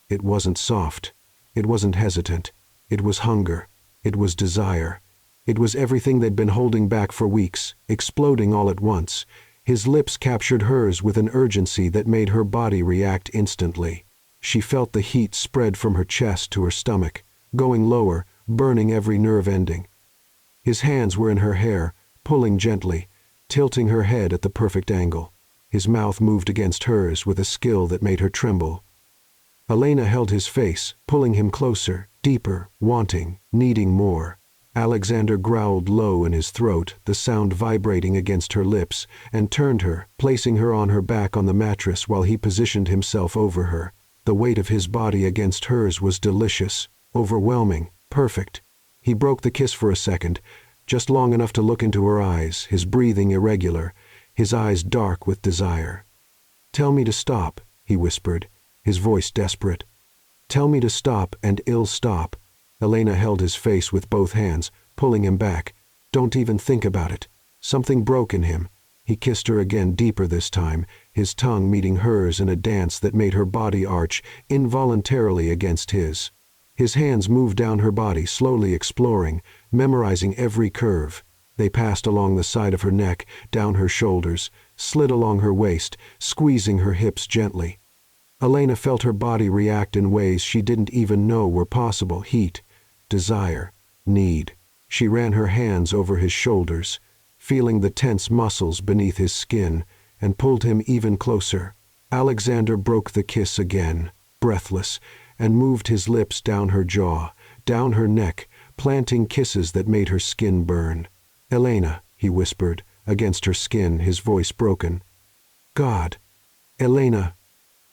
It wasn't soft. It wasn't hesitant. It was hunger. It was desire. It was everything they'd been holding back for weeks, exploding all at once. His lips captured hers with an urgency that made her body react instantly. She felt the heat spread from her chest to her stomach, going lower, burning every nerve ending. His hands were in her hair, pulling gently, tilting her head at the perfect angle. His mouth moved against hers with a skill that made her tremble. Elena held his face, pulling him closer, deeper, wanting, needing more. Alexander growled low in his throat, the sound vibrating against her lips, and turned her, placing her on her back on the mattress while he positioned himself over her. The weight of his body against hers was delicious, overwhelming, perfect. He broke the kiss for a second, just long enough to look into her eyes, his breathing irregular, his eyes dark with desire. "Tell me to stop," he whispered, his voice desperate. "Tell me to stop, and I'll stop." Elena held his face with both hands, pulling him back. "Don't even think about it." Something broke in him. He kissed her again, deeper this time, his tongue meeting hers in a dance that made her body arch involuntarily against his. His hands moved down her body, slowly exploring, memorizing every curve. They passed along the side of her neck, down her shoulders, slid along her waist, squeezing her hips gently. Elena felt her body react in ways she didn't even know were possible. Heat, desire, need. She ran her hands over his shoulders, feeling the tense muscles beneath his skin, and pulled him even closer. Alexander broke the kiss again, breathless, and moved his lips down her jaw, down her neck, planting kisses that made her skin burn. "Elena," he whispered, against her skin, his voice broken. "God, Elena."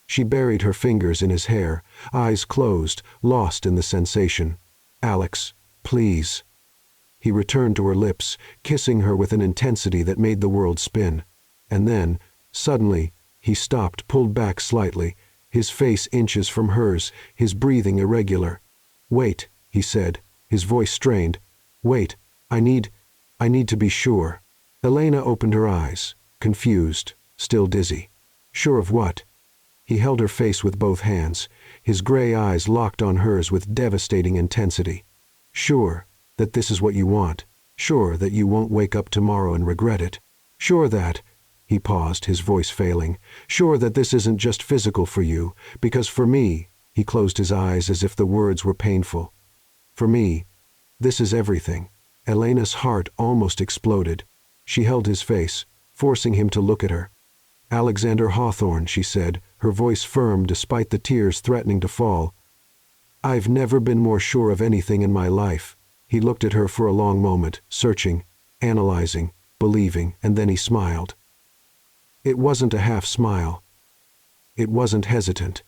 She buried her fingers in his hair, eyes closed, lost in the sensation. "Alex, please." He returned to her lips, kissing her with an intensity that made the world spin. And then, suddenly, he stopped, pulled back slightly, his face inches from hers, his breathing irregular. "Wait," he said, his voice strained. "Wait, I need to be sure." Elena opened her eyes, confused, still dizzy. Sure of what? He held her face with both hands, his gray eyes locked on hers with devastating intensity. "Sure that this is what you want. Sure that you won't wake up tomorrow and regret it. Sure that—" he paused, his voice failing. "Sure that this isn't just physical for you, because for me—" he closed his eyes as if the words were painful. "For me, this is everything." Elena's heart almost exploded. She held his face, forcing him to look at her. "Alexander Hawthorne," she said, her voice firm despite the tears threatening to fall. "I've never been more sure of anything in my life." He looked at her for a long moment, searching, analyzing, believing, and then he smiled. It wasn't a half smile. It wasn't hesitant.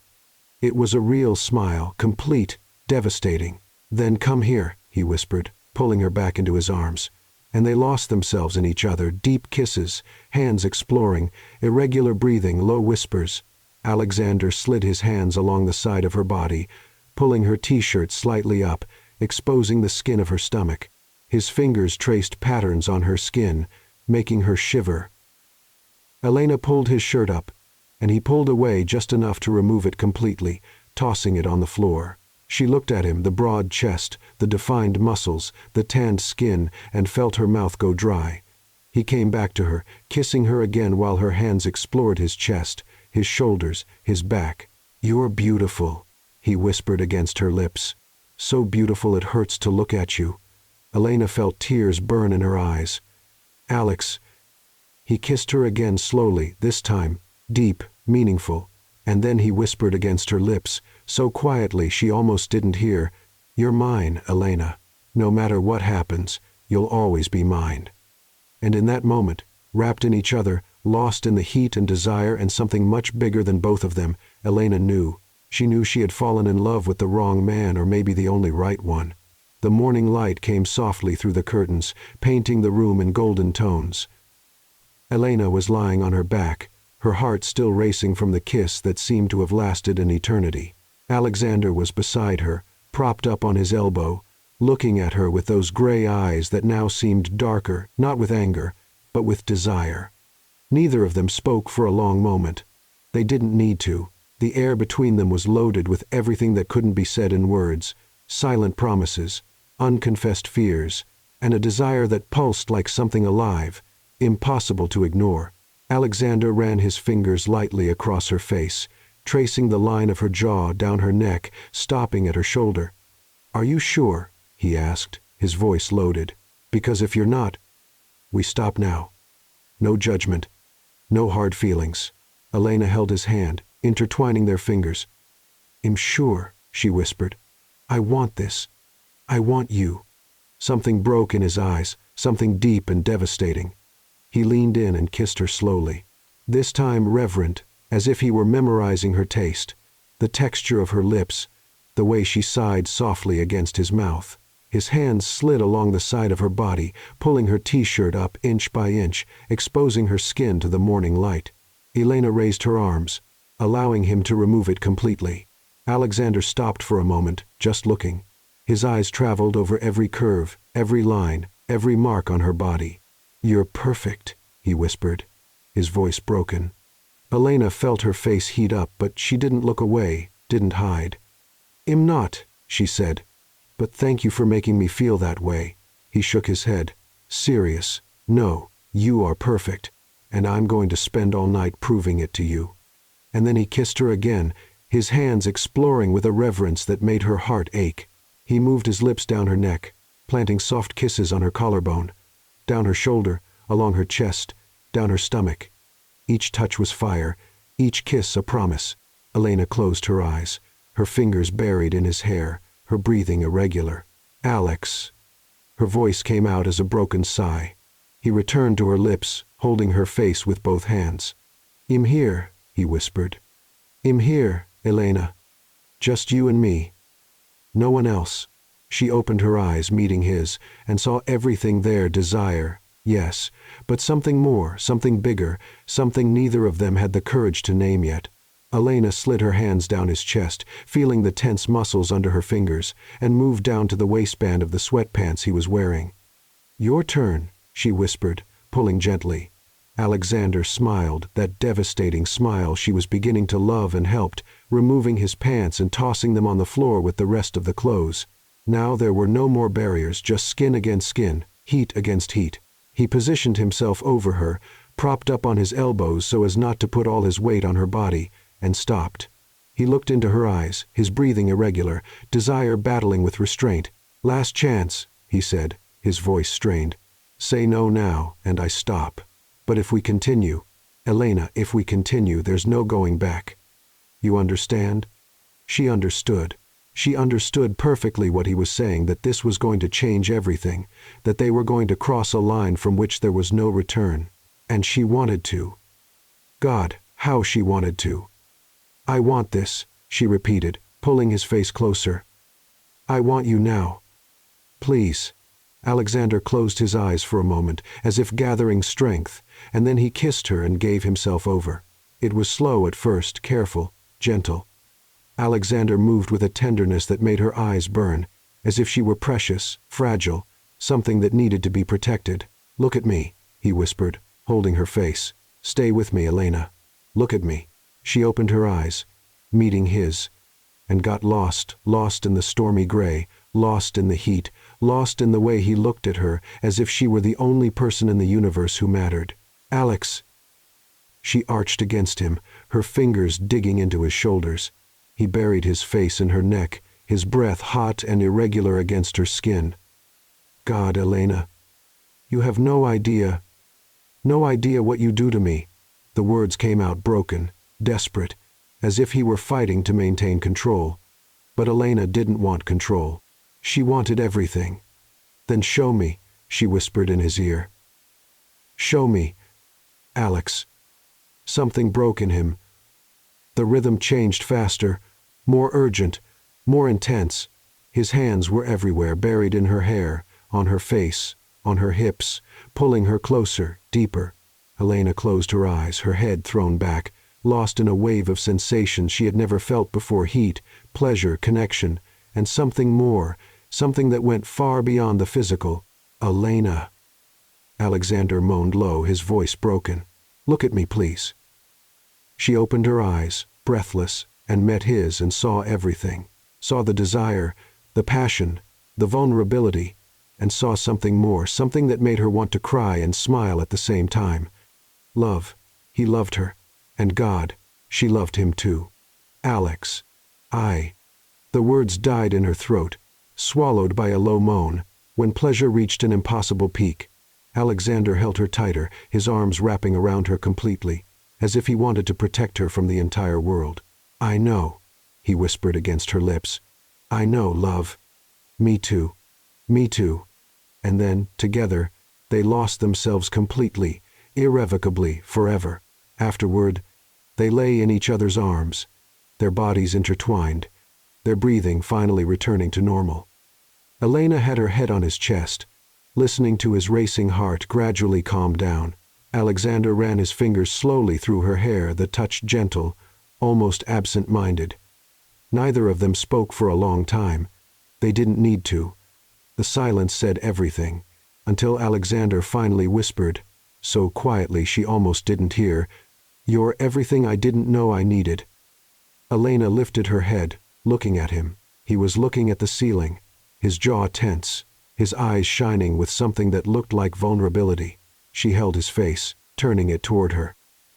It was a real smile, complete, devastating. "Then come here," he whispered, pulling her back into his arms. And they lost themselves in each other, deep kisses, hands exploring, irregular breathing, low whispers. Alexander slid his hands along the side of her body, pulling her t-shirt slightly up, exposing the skin of her stomach. His fingers traced patterns on her skin, making her shiver. Elena pulled his shirt up, and he pulled away just enough to remove it completely, tossing it on the floor. She looked at him, the broad chest, the defined muscles, the tanned skin, and felt her mouth go dry. He came back to her, kissing her again while her hands explored his chest, his shoulders, his back. "You're beautiful," he whispered against her lips. "So beautiful it hurts to look at you." Elena felt tears burn in her eyes. "Alex." He kissed her again slowly, this time, deep, meaningful, and then he whispered against her lips, so quietly she almost didn't hear, "You're mine, Elena. No matter what happens, you'll always be mine." And in that moment, wrapped in each other, lost in the heat and desire and something much bigger than both of them, Elena knew. She knew she had fallen in love with the wrong man, or maybe the only right one. The morning light came softly through the curtains, painting the room in golden tones. Elena was lying on her back, her heart still racing from the kiss that seemed to have lasted an eternity. Alexander was beside her, propped up on his elbow, looking at her with those gray eyes that now seemed darker, not with anger, but with desire. Neither of them spoke for a long moment. They didn't need to. The air between them was loaded with everything that couldn't be said in words, silent promises, unconfessed fears, and a desire that pulsed like something alive, impossible to ignore. Alexander ran his fingers lightly across her face, tracing the line of her jaw down her neck, stopping at her shoulder. "Are you sure?" he asked, his voice loaded. "Because if you're not, we stop now. No judgment, no hard feelings." Elena held his hand, intertwining their fingers. "I'm sure," she whispered. "I want this. I want you." Something broke in his eyes, something deep and devastating. He leaned in and kissed her slowly, this time reverent, as if he were memorizing her taste, the texture of her lips, the way she sighed softly against his mouth. His hands slid along the side of her body, pulling her t-shirt up inch by inch, exposing her skin to the morning light. Elena raised her arms, allowing him to remove it completely. Alexander stopped for a moment, just looking. His eyes traveled over every curve, every line, every mark on her body. "You're perfect," he whispered, his voice broken. Elena felt her face heat up, but she didn't look away, didn't hide. "I'm not," she said. "But thank you for making me feel that way." He shook his head. "Serious. No, you are perfect, and I'm going to spend all night proving it to you." And then he kissed her again, his hands exploring with a reverence that made her heart ache. He moved his lips down her neck, planting soft kisses on her collarbone, down her shoulder, along her chest, down her stomach. Each touch was fire, each kiss a promise. Elena closed her eyes, her fingers buried in his hair, her breathing irregular. "Alex." Her voice came out as a broken sigh. He returned to her lips, holding her face with both hands. "I'm here," he whispered. "I'm here, Elena. Just you and me. No one else." She opened her eyes, meeting his, and saw everything there: desire, yes, but something more, something bigger, something neither of them had the courage to name yet. Elena slid her hands down his chest, feeling the tense muscles under her fingers, and moved down to the waistband of the sweatpants he was wearing. "Your turn," she whispered, pulling gently. Alexander smiled, that devastating smile she was beginning to love, and helped, removing his pants and tossing them on the floor with the rest of the clothes. Now there were no more barriers, just skin against skin, heat against heat. He positioned himself over her, propped up on his elbows so as not to put all his weight on her body, and stopped. He looked into her eyes, his breathing irregular, desire battling with restraint. "Last chance," he said, his voice strained. "Say no now, and I stop. But if we continue, Elena, if we continue, there's no going back. You understand?" She understood. She understood perfectly what he was saying, that this was going to change everything, that they were going to cross a line from which there was no return. And she wanted to. God, how she wanted to. "I want this," she repeated, pulling his face closer. "I want you now. Please." Alexander closed his eyes for a moment, as if gathering strength, and then he kissed her and gave himself over. It was slow at first, careful, gentle. Alexander moved with a tenderness that made her eyes burn, as if she were precious, fragile, something that needed to be protected. "Look at me," he whispered, holding her face. "Stay with me, Elena. Look at me." She opened her eyes, meeting his, and got lost in the stormy gray, lost in the heat, lost in the way he looked at her, as if she were the only person in the universe who mattered. "Alex." She arched against him, her fingers digging into his shoulders. He buried his face in her neck, his breath hot and irregular against her skin. God, Elena. You have no idea what you do to me." The words came out broken, desperate, as if he were fighting to maintain control. But Elena didn't want control. She wanted everything. "Then show me," she whispered in his ear. "Show me, Alex." Something broke in him. The rhythm changed faster, more urgent, more intense. His hands were everywhere, buried in her hair, on her face, on her hips, pulling her closer, deeper. Elena closed her eyes, her head thrown back, lost in a wave of sensations she had never felt before: heat, pleasure, connection, and something more, something that went far beyond the physical. "Elena." Alexander moaned low, his voice broken. "Look at me, please." She opened her eyes, breathless, and met his and saw everything. Saw the desire, the passion, the vulnerability, and saw something more, something that made her want to cry and smile at the same time. Love. He loved her. And God, she loved him too. "Alex. The words died in her throat, swallowed by a low moan, when pleasure reached an impossible peak. Alexander held her tighter, his arms wrapping around her completely, as if he wanted to protect her from the entire world. "I know," he whispered against her lips. "I know, love. Me too. Me too." And then, together, they lost themselves completely, irrevocably, forever. Afterward, they lay in each other's arms, their bodies intertwined, their breathing finally returning to normal. Elena had her head on his chest, listening to his racing heart gradually calm down. Alexander ran his fingers slowly through her hair, the touch gentle, almost absent-minded. Neither of them spoke for a long time. They didn't need to. The silence said everything, until Alexander finally whispered, so quietly she almost didn't hear, "You're everything I didn't know I needed." Elena lifted her head, looking at him. He was looking at the ceiling, his jaw tense, his eyes shining with something that looked like vulnerability. She held his face, turning it toward her.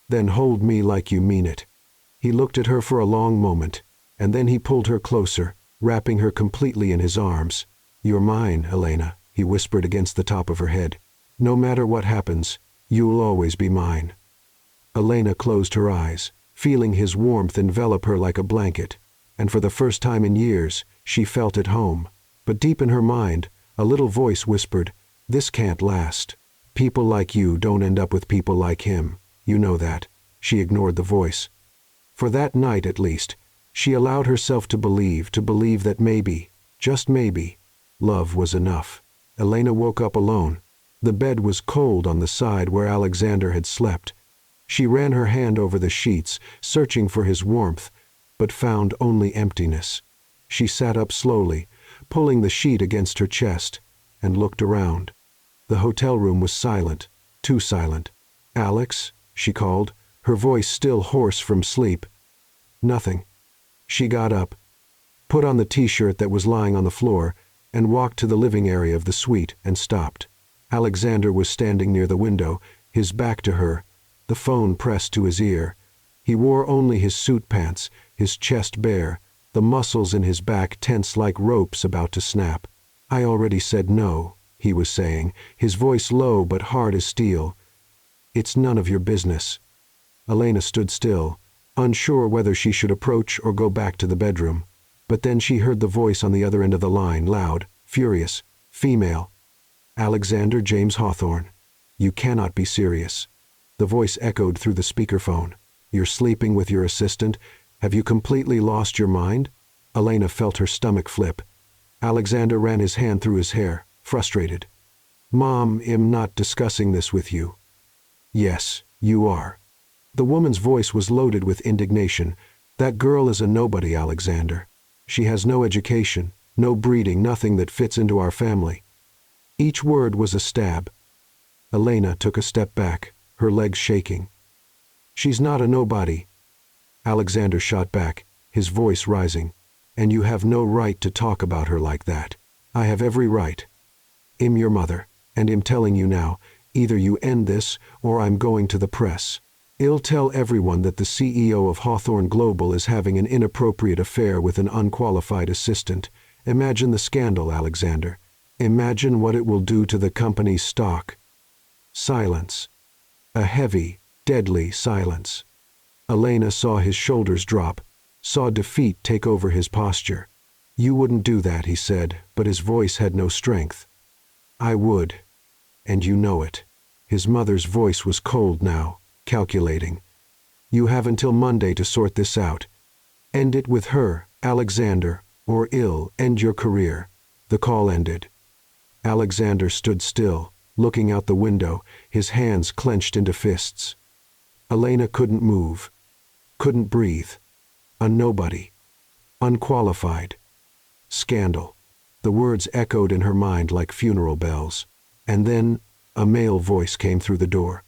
"Then hold me like you mean it." He looked at her for a long moment, and then he pulled her closer, wrapping her completely in his arms. "You're mine, Elena," he whispered against the top of her head. "No matter what happens, you'll always be mine." Elena closed her eyes, feeling his warmth envelop her like a blanket, and for the first time in years, she felt at home. But deep in her mind, a little voice whispered, "This can't last. People like you don't end up with people like him. You know that." She ignored the voice. For that night at least, she allowed herself to believe that maybe, just maybe, love was enough. Elena woke up alone. The bed was cold on the side where Alexander had slept. She ran her hand over the sheets, searching for his warmth, but found only emptiness. She sat up slowly, pulling the sheet against her chest, and looked around. The hotel room was silent, too silent. "Alex?" she called, her voice still hoarse from sleep. "Nothing." She got up, put on the t-shirt that was lying on the floor, and walked to the living area of the suite and stopped. Alexander was standing near the window, his back to her, the phone pressed to his ear. He wore only his suit pants, his chest bare, the muscles in his back tense like ropes about to snap. "I already said no," he was saying, his voice low but hard as steel. "It's none of your business." Elena stood still, unsure whether she should approach or go back to the bedroom. But then she heard the voice on the other end of the line, loud, furious, female. "Alexander James Hawthorne, you cannot be serious." The voice echoed through the speakerphone. "You're sleeping with your assistant? Have you completely lost your mind?" Elena felt her stomach flip. Alexander ran his hand through his hair, frustrated. "Mom, I'm not discussing this with you." "Yes, you are." The woman's voice was loaded with indignation. "That girl is a nobody, Alexander. She has no education, no breeding, nothing that fits into our family." Each word was a stab. Elena took a step back, her legs shaking. "She's not a nobody." Alexander shot back, his voice rising. "And you have no right to talk about her like that." "I have every right. I'm your mother, and I'm telling you now, either you end this or I'm going to the press. I'll tell everyone that the CEO of Hawthorne Global is having an inappropriate affair with an unqualified assistant. Imagine the scandal, Alexander. Imagine what it will do to the company's stock. Silence. A heavy, deadly silence. Elena saw his shoulders drop, saw defeat take over his posture. "You wouldn't do that," he said, but his voice had no strength. "I would. And you know it." His mother's voice was cold now, calculating. "You have until Monday to sort this out. End it with her, Alexander, or ill end your career." The call ended. Alexander stood still, looking out the window, his hands clenched into fists. Elena couldn't move, couldn't breathe. A nobody. Unqualified. Scandal. The words echoed in her mind like funeral bells. And then a male voice came through the door.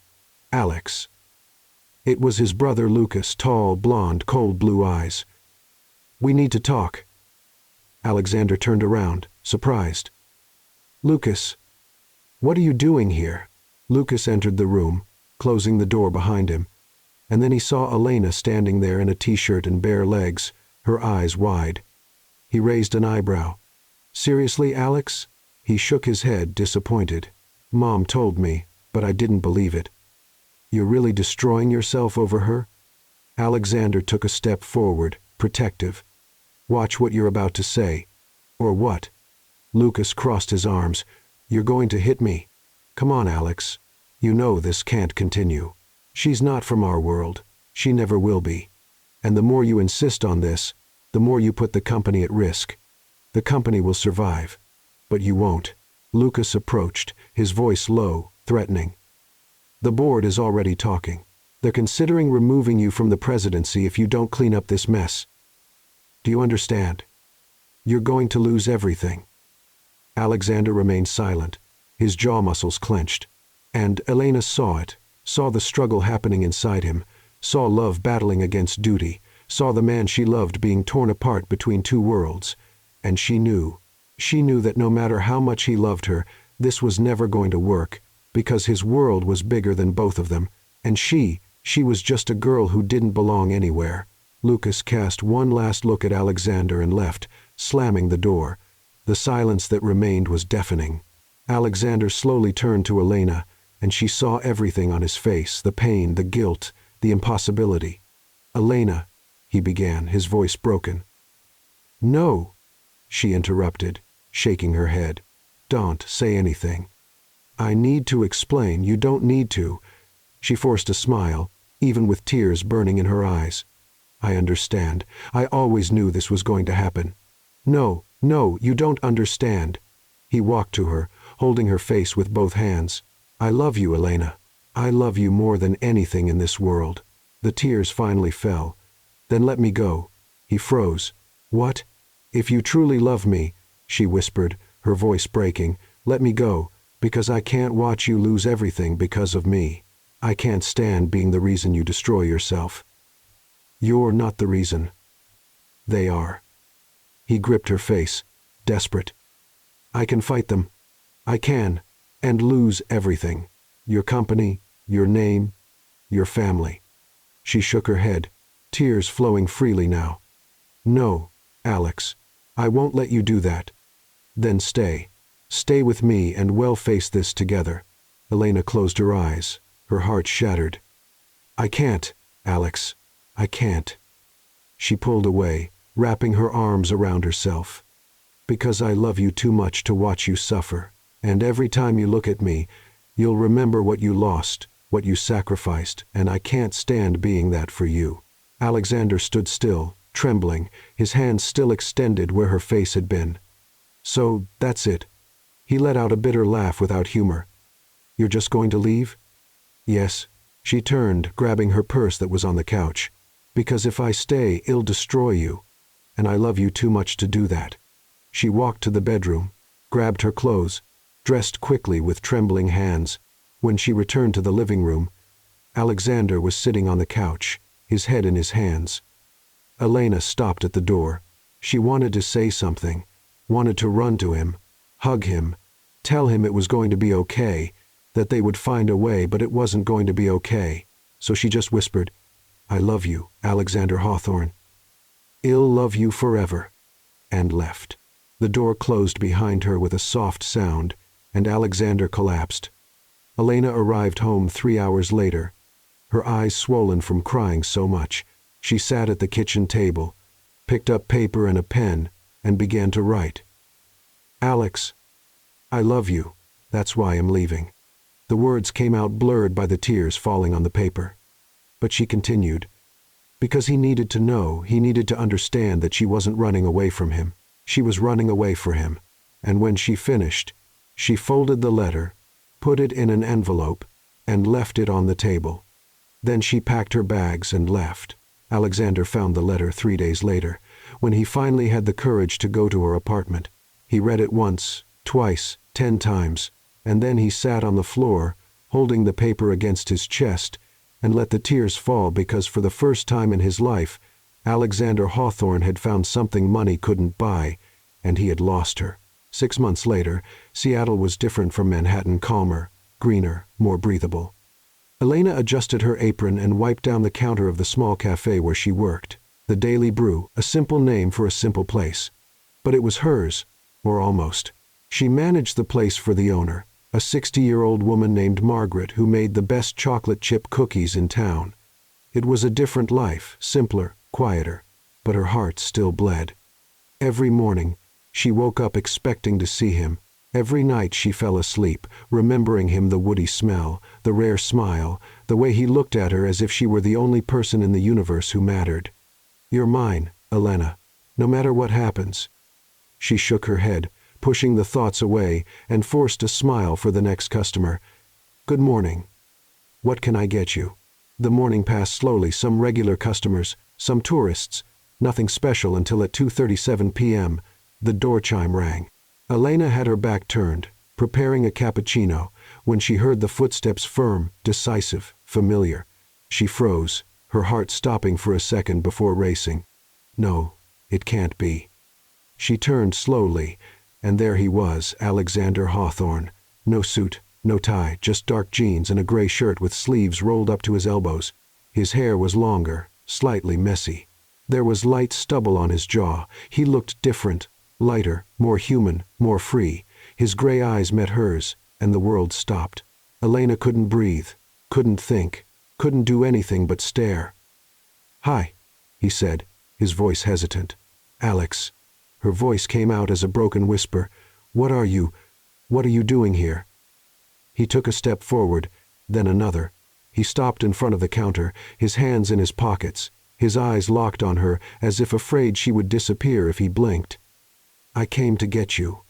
"Alex." It was his brother Lucas, tall, blond, cold blue eyes. "We need to talk." Alexander turned around, surprised. "Lucas, what are you doing here?" Lucas entered the room, closing the door behind him, and then he saw Elena standing there in a t-shirt and bare legs, her eyes wide. He raised an eyebrow. "Seriously, Alex?" He shook his head, disappointed. "Mom told me, but I didn't believe it." "You're really destroying yourself over her?" Alexander took a step forward, protective. "Watch what you're about to say." "Or what?" Lucas crossed his arms. "You're going to hit me. Come on, Alex. You know this can't continue. She's not from our world. She never will be. And the more you insist on this, the more you put the company at risk. The company will survive, but you won't." Lucas approached, his voice low, threatening. "The board is already talking. They're considering removing you from the presidency if you don't clean up this mess. Do you understand? You're going to lose everything." Alexander remained silent, his jaw muscles clenched. And Elena saw it, saw the struggle happening inside him, saw love battling against duty, saw the man she loved being torn apart between two worlds. And she knew that no matter how much he loved her, this was never going to work, because his world was bigger than both of them, and she was just a girl who didn't belong anywhere. Lucas cast one last look at Alexander and left, slamming the door. The silence that remained was deafening. Alexander slowly turned to Elena, and she saw everything on his face, the pain, the guilt, the impossibility. "Elena," he began, his voice broken. "No," she interrupted, shaking her head. "Don't say anything." "I need to explain. You don't need to." She forced a smile, even with tears burning in her eyes. "I understand. I always knew this was going to happen." "No, no, you don't understand." He walked to her, holding her face with both hands. "I love you, Elena. I love you more than anything in this world." The tears finally fell. "Then let me go." He froze. "What?" "If you truly love me," she whispered, her voice breaking, "let me go, because I can't watch you lose everything because of me. I can't stand being the reason you destroy yourself." "You're not the reason. They are." He gripped her face, desperate. "I can fight them. I can, and lose everything. Your company, your name, your family." She shook her head, tears flowing freely now. "No, Alex, I won't let you do that." "Then stay. Stay with me and we'll face this together." Elena closed her eyes, her heart shattered. "I can't, Alex. I can't." She pulled away, wrapping her arms around herself. "Because I love you too much to watch you suffer, and every time you look at me, you'll remember what you lost, what you sacrificed, and I can't stand being that for you." Alexander stood still, trembling, his hands still extended where her face had been. "So, that's it." He let out a bitter laugh without humor. "You're just going to leave?" "Yes." She turned, grabbing her purse that was on the couch. "Because if I stay, it'll destroy you, and I love you too much to do that." She walked to the bedroom, grabbed her clothes, dressed quickly with trembling hands. When she returned to the living room, Alexander was sitting on the couch, his head in his hands. Elena stopped at the door. She wanted to say something, wanted to run to him, hug him, tell him it was going to be okay, that they would find a way, but it wasn't going to be okay. So she just whispered, "I love you, Alexander Hawthorne. I'll love you forever," and left. The door closed behind her with a soft sound, and Alexander collapsed. Elena arrived home 3 hours later, her eyes swollen from crying so much. She sat at the kitchen table, picked up paper and a pen, and began to write. "Alex, I love you. That's why I'm leaving." The words came out blurred by the tears falling on the paper. But she continued. Because he needed to know, he needed to understand that she wasn't running away from him. She was running away for him. And when she finished, she folded the letter, put it in an envelope, and left it on the table. Then she packed her bags and left. Alexander found the letter 3 days later, when he finally had the courage to go to her apartment. He read it once, twice, 10 times, and then he sat on the floor, holding the paper against his chest, and let the tears fall because for the first time in his life, Alexander Hawthorne had found something money couldn't buy, and he had lost her. 6 months later, Seattle was different from Manhattan, calmer, greener, more breathable. Elena adjusted her apron and wiped down the counter of the small cafe where she worked. The Daily Brew, a simple name for a simple place. But it was hers, or almost. She managed the place for the owner, a 60-year-old woman named Margaret who made the best chocolate chip cookies in town. It was a different life, simpler, quieter, but her heart still bled. Every morning, she woke up expecting to see him. Every night she fell asleep, remembering him, the woody smell, the rare smile, the way he looked at her as if she were the only person in the universe who mattered. "You're mine, Elena, no matter what happens." She shook her head, pushing the thoughts away, and forced a smile for the next customer. "Good morning. What can I get you?" The morning passed slowly, some regular customers, some tourists, nothing special until at 2:37 p.m., the door chime rang. Elena had her back turned, preparing a cappuccino, when she heard the footsteps, firm, decisive, familiar. She froze, her heart stopping for a second before racing. No, it can't be. She turned slowly, and there he was, Alexander Hawthorne. No suit, no tie, just dark jeans and a gray shirt with sleeves rolled up to his elbows. His hair was longer, slightly messy. There was light stubble on his jaw. He looked different, lighter, more human, more free. His gray eyes met hers, and the world stopped. Elena couldn't breathe, couldn't think, couldn't do anything but stare. "Hi," he said, his voice hesitant. "Alex." Her voice came out as a broken whisper. What are you doing here?" He took a step forward, then another. He stopped in front of the counter, his hands in his pockets, his eyes locked on her as if afraid she would disappear if he blinked. "I came to get you."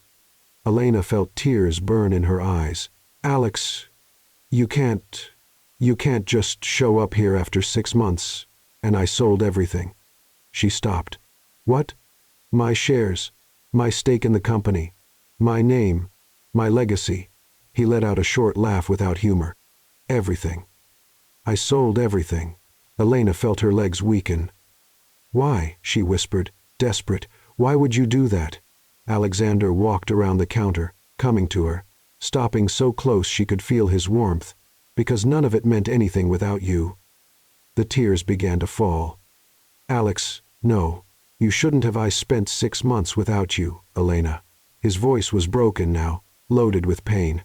Elena felt tears burn in her eyes. "Alex, you can't just show up here after 6 months, and I sold everything." She stopped. "What?" "My shares, my stake in the company, my name, my legacy." He let out a short laugh without humor. "Everything. I sold everything." Elena felt her legs weaken. "Why?" she whispered, desperate. "Why would you do that?" Alexander walked around the counter, coming to her, stopping so close she could feel his warmth. "Because none of it meant anything without you." The tears began to fall. "Alex, no. You shouldn't have. I spent 6 months without you, Elena." His voice was broken now, loaded with pain.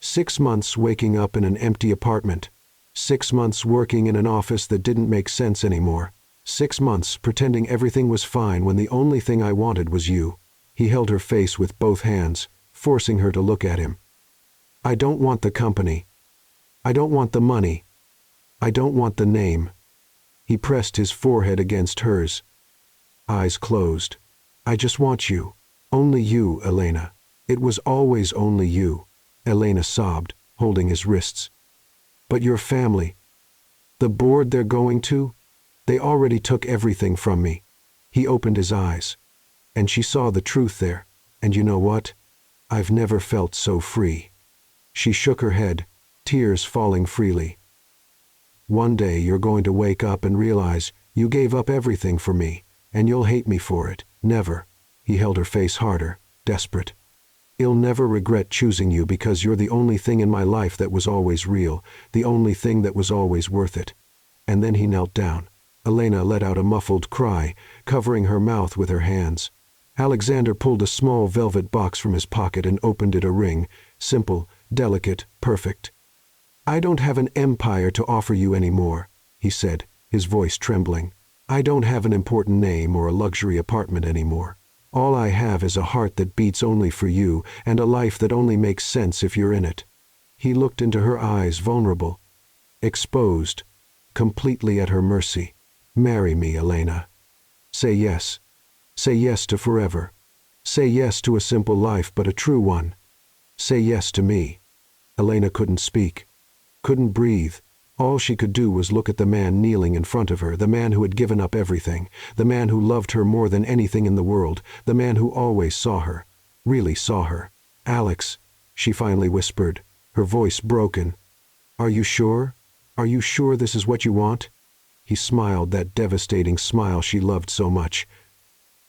6 months waking up in an empty apartment. 6 months working in an office that didn't make sense anymore. 6 months pretending everything was fine when the only thing I wanted was you. He held her face with both hands, forcing her to look at him. "I don't want the company. I don't want the money. I don't want the name." He pressed his forehead against hers. Eyes closed. "I just want you. Only you, Elena. It was always only you." Elena sobbed, holding his wrists. "But your family, the board they're going to, they already took everything from me." He opened his eyes, and she saw the truth there. "And you know what? I've never felt so free." She shook her head, tears falling freely. "One day you're going to wake up and realize you gave up everything for me, and you'll hate me for it. Never." He held her face harder, desperate. "You'll never regret choosing you because you're the only thing in my life that was always real, the only thing that was always worth it." And then he knelt down. Elena let out a muffled cry, covering her mouth with her hands. Alexander pulled a small velvet box from his pocket and opened it. A ring, simple, delicate, perfect. "I don't have an empire to offer you anymore," he said, his voice trembling. "I don't have an important name or a luxury apartment anymore. All I have is a heart that beats only for you and a life that only makes sense if you're in it." He looked into her eyes, vulnerable, exposed, completely at her mercy. "Marry me, Elena. Say yes. Say yes to forever. Say yes to a simple life, but a true one. Say yes to me." Elena couldn't speak, couldn't breathe. All she could do was look at the man kneeling in front of her, the man who had given up everything, the man who loved her more than anything in the world, the man who always saw her, really saw her. "Alex," she finally whispered, her voice broken. "Are you sure? Are you sure this is what you want?" He smiled, that devastating smile she loved so much.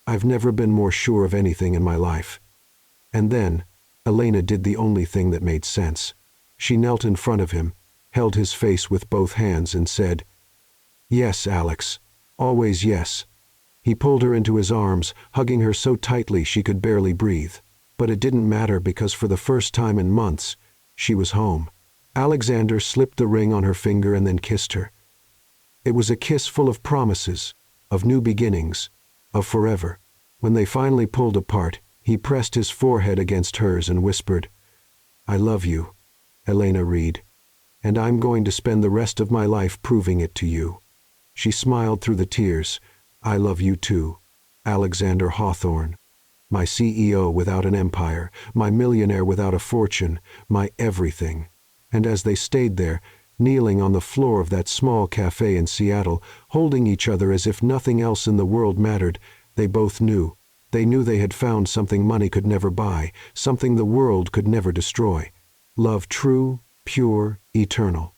"I've never been more sure of anything in my life." And then, Elena did the only thing that made sense. She knelt in front of him, held his face with both hands and said, "Yes, Alex, always yes." He pulled her into his arms, hugging her so tightly she could barely breathe. But it didn't matter, because for the first time in months, she was home. Alexander slipped the ring on her finger and then kissed her. It was a kiss full of promises, of new beginnings, of forever. When they finally pulled apart, he pressed his forehead against hers and whispered, "I love you, Elena Reed, and I'm going to spend the rest of my life proving it to you." She smiled through the tears. "I love you too, Alexander Hawthorne, my CEO without an empire, my millionaire without a fortune, my everything." And as they stayed there, kneeling on the floor of that small cafe in Seattle, holding each other as if nothing else in the world mattered, they both knew. They knew they had found something money could never buy, something the world could never destroy. Love true, pure, eternal.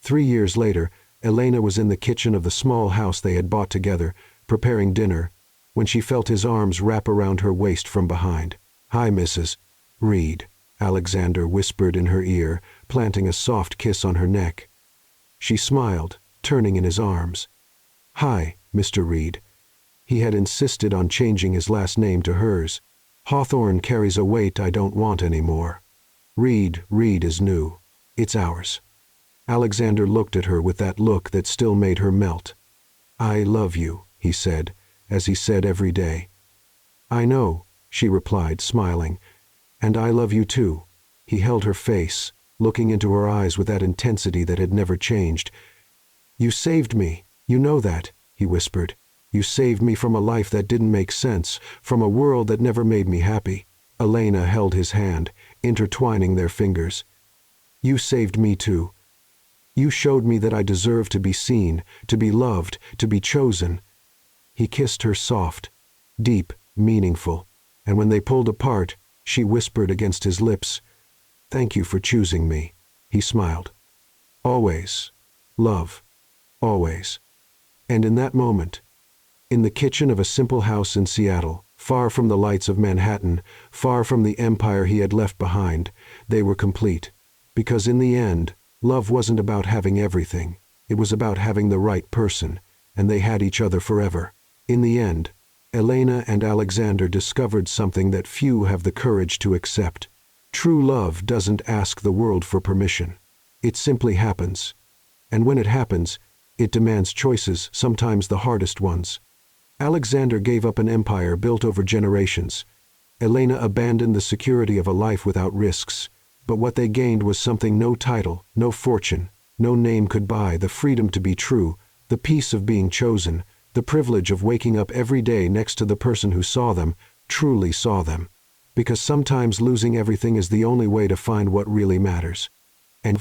3 years later, Elena was in the kitchen of the small house they had bought together, preparing dinner, when she felt his arms wrap around her waist from behind. "Hi, Mrs. Reed," Alexander whispered in her ear, planting a soft kiss on her neck. She smiled, turning in his arms. "Hi, Mr. Reed." He had insisted on changing his last name to hers. "Hawthorne carries a weight I don't want anymore. Reed is new. It's ours." Alexander looked at her with that look that still made her melt. "I love you," he said, as he said every day. "I know," she replied, smiling. "And I love you too." He held her face, looking into her eyes with that intensity that had never changed. "You saved me, you know that," he whispered. "You saved me from a life that didn't make sense, from a world that never made me happy." Elena held his hand, intertwining their fingers. "You saved me too. You showed me that I deserve to be seen, to be loved, to be chosen." He kissed her soft, deep, meaningful, and when they pulled apart, she whispered against his lips, "Thank you for choosing me." He smiled. "Always, love, always." And in that moment, in the kitchen of a simple house in Seattle, far from the lights of Manhattan, far from the empire he had left behind, they were complete. Because in the end, love wasn't about having everything. It was about having the right person, and they had each other forever. In the end, Elena and Alexander discovered something that few have the courage to accept. True love doesn't ask the world for permission. It simply happens. And when it happens, it demands choices, sometimes the hardest ones. Alexander gave up an empire built over generations. Elena abandoned the security of a life without risks. But what they gained was something no title, no fortune, no name could buy: the freedom to be true, the peace of being chosen, the privilege of waking up every day next to the person who saw them, truly saw them. Because sometimes losing everything is the only way to find what really matters. And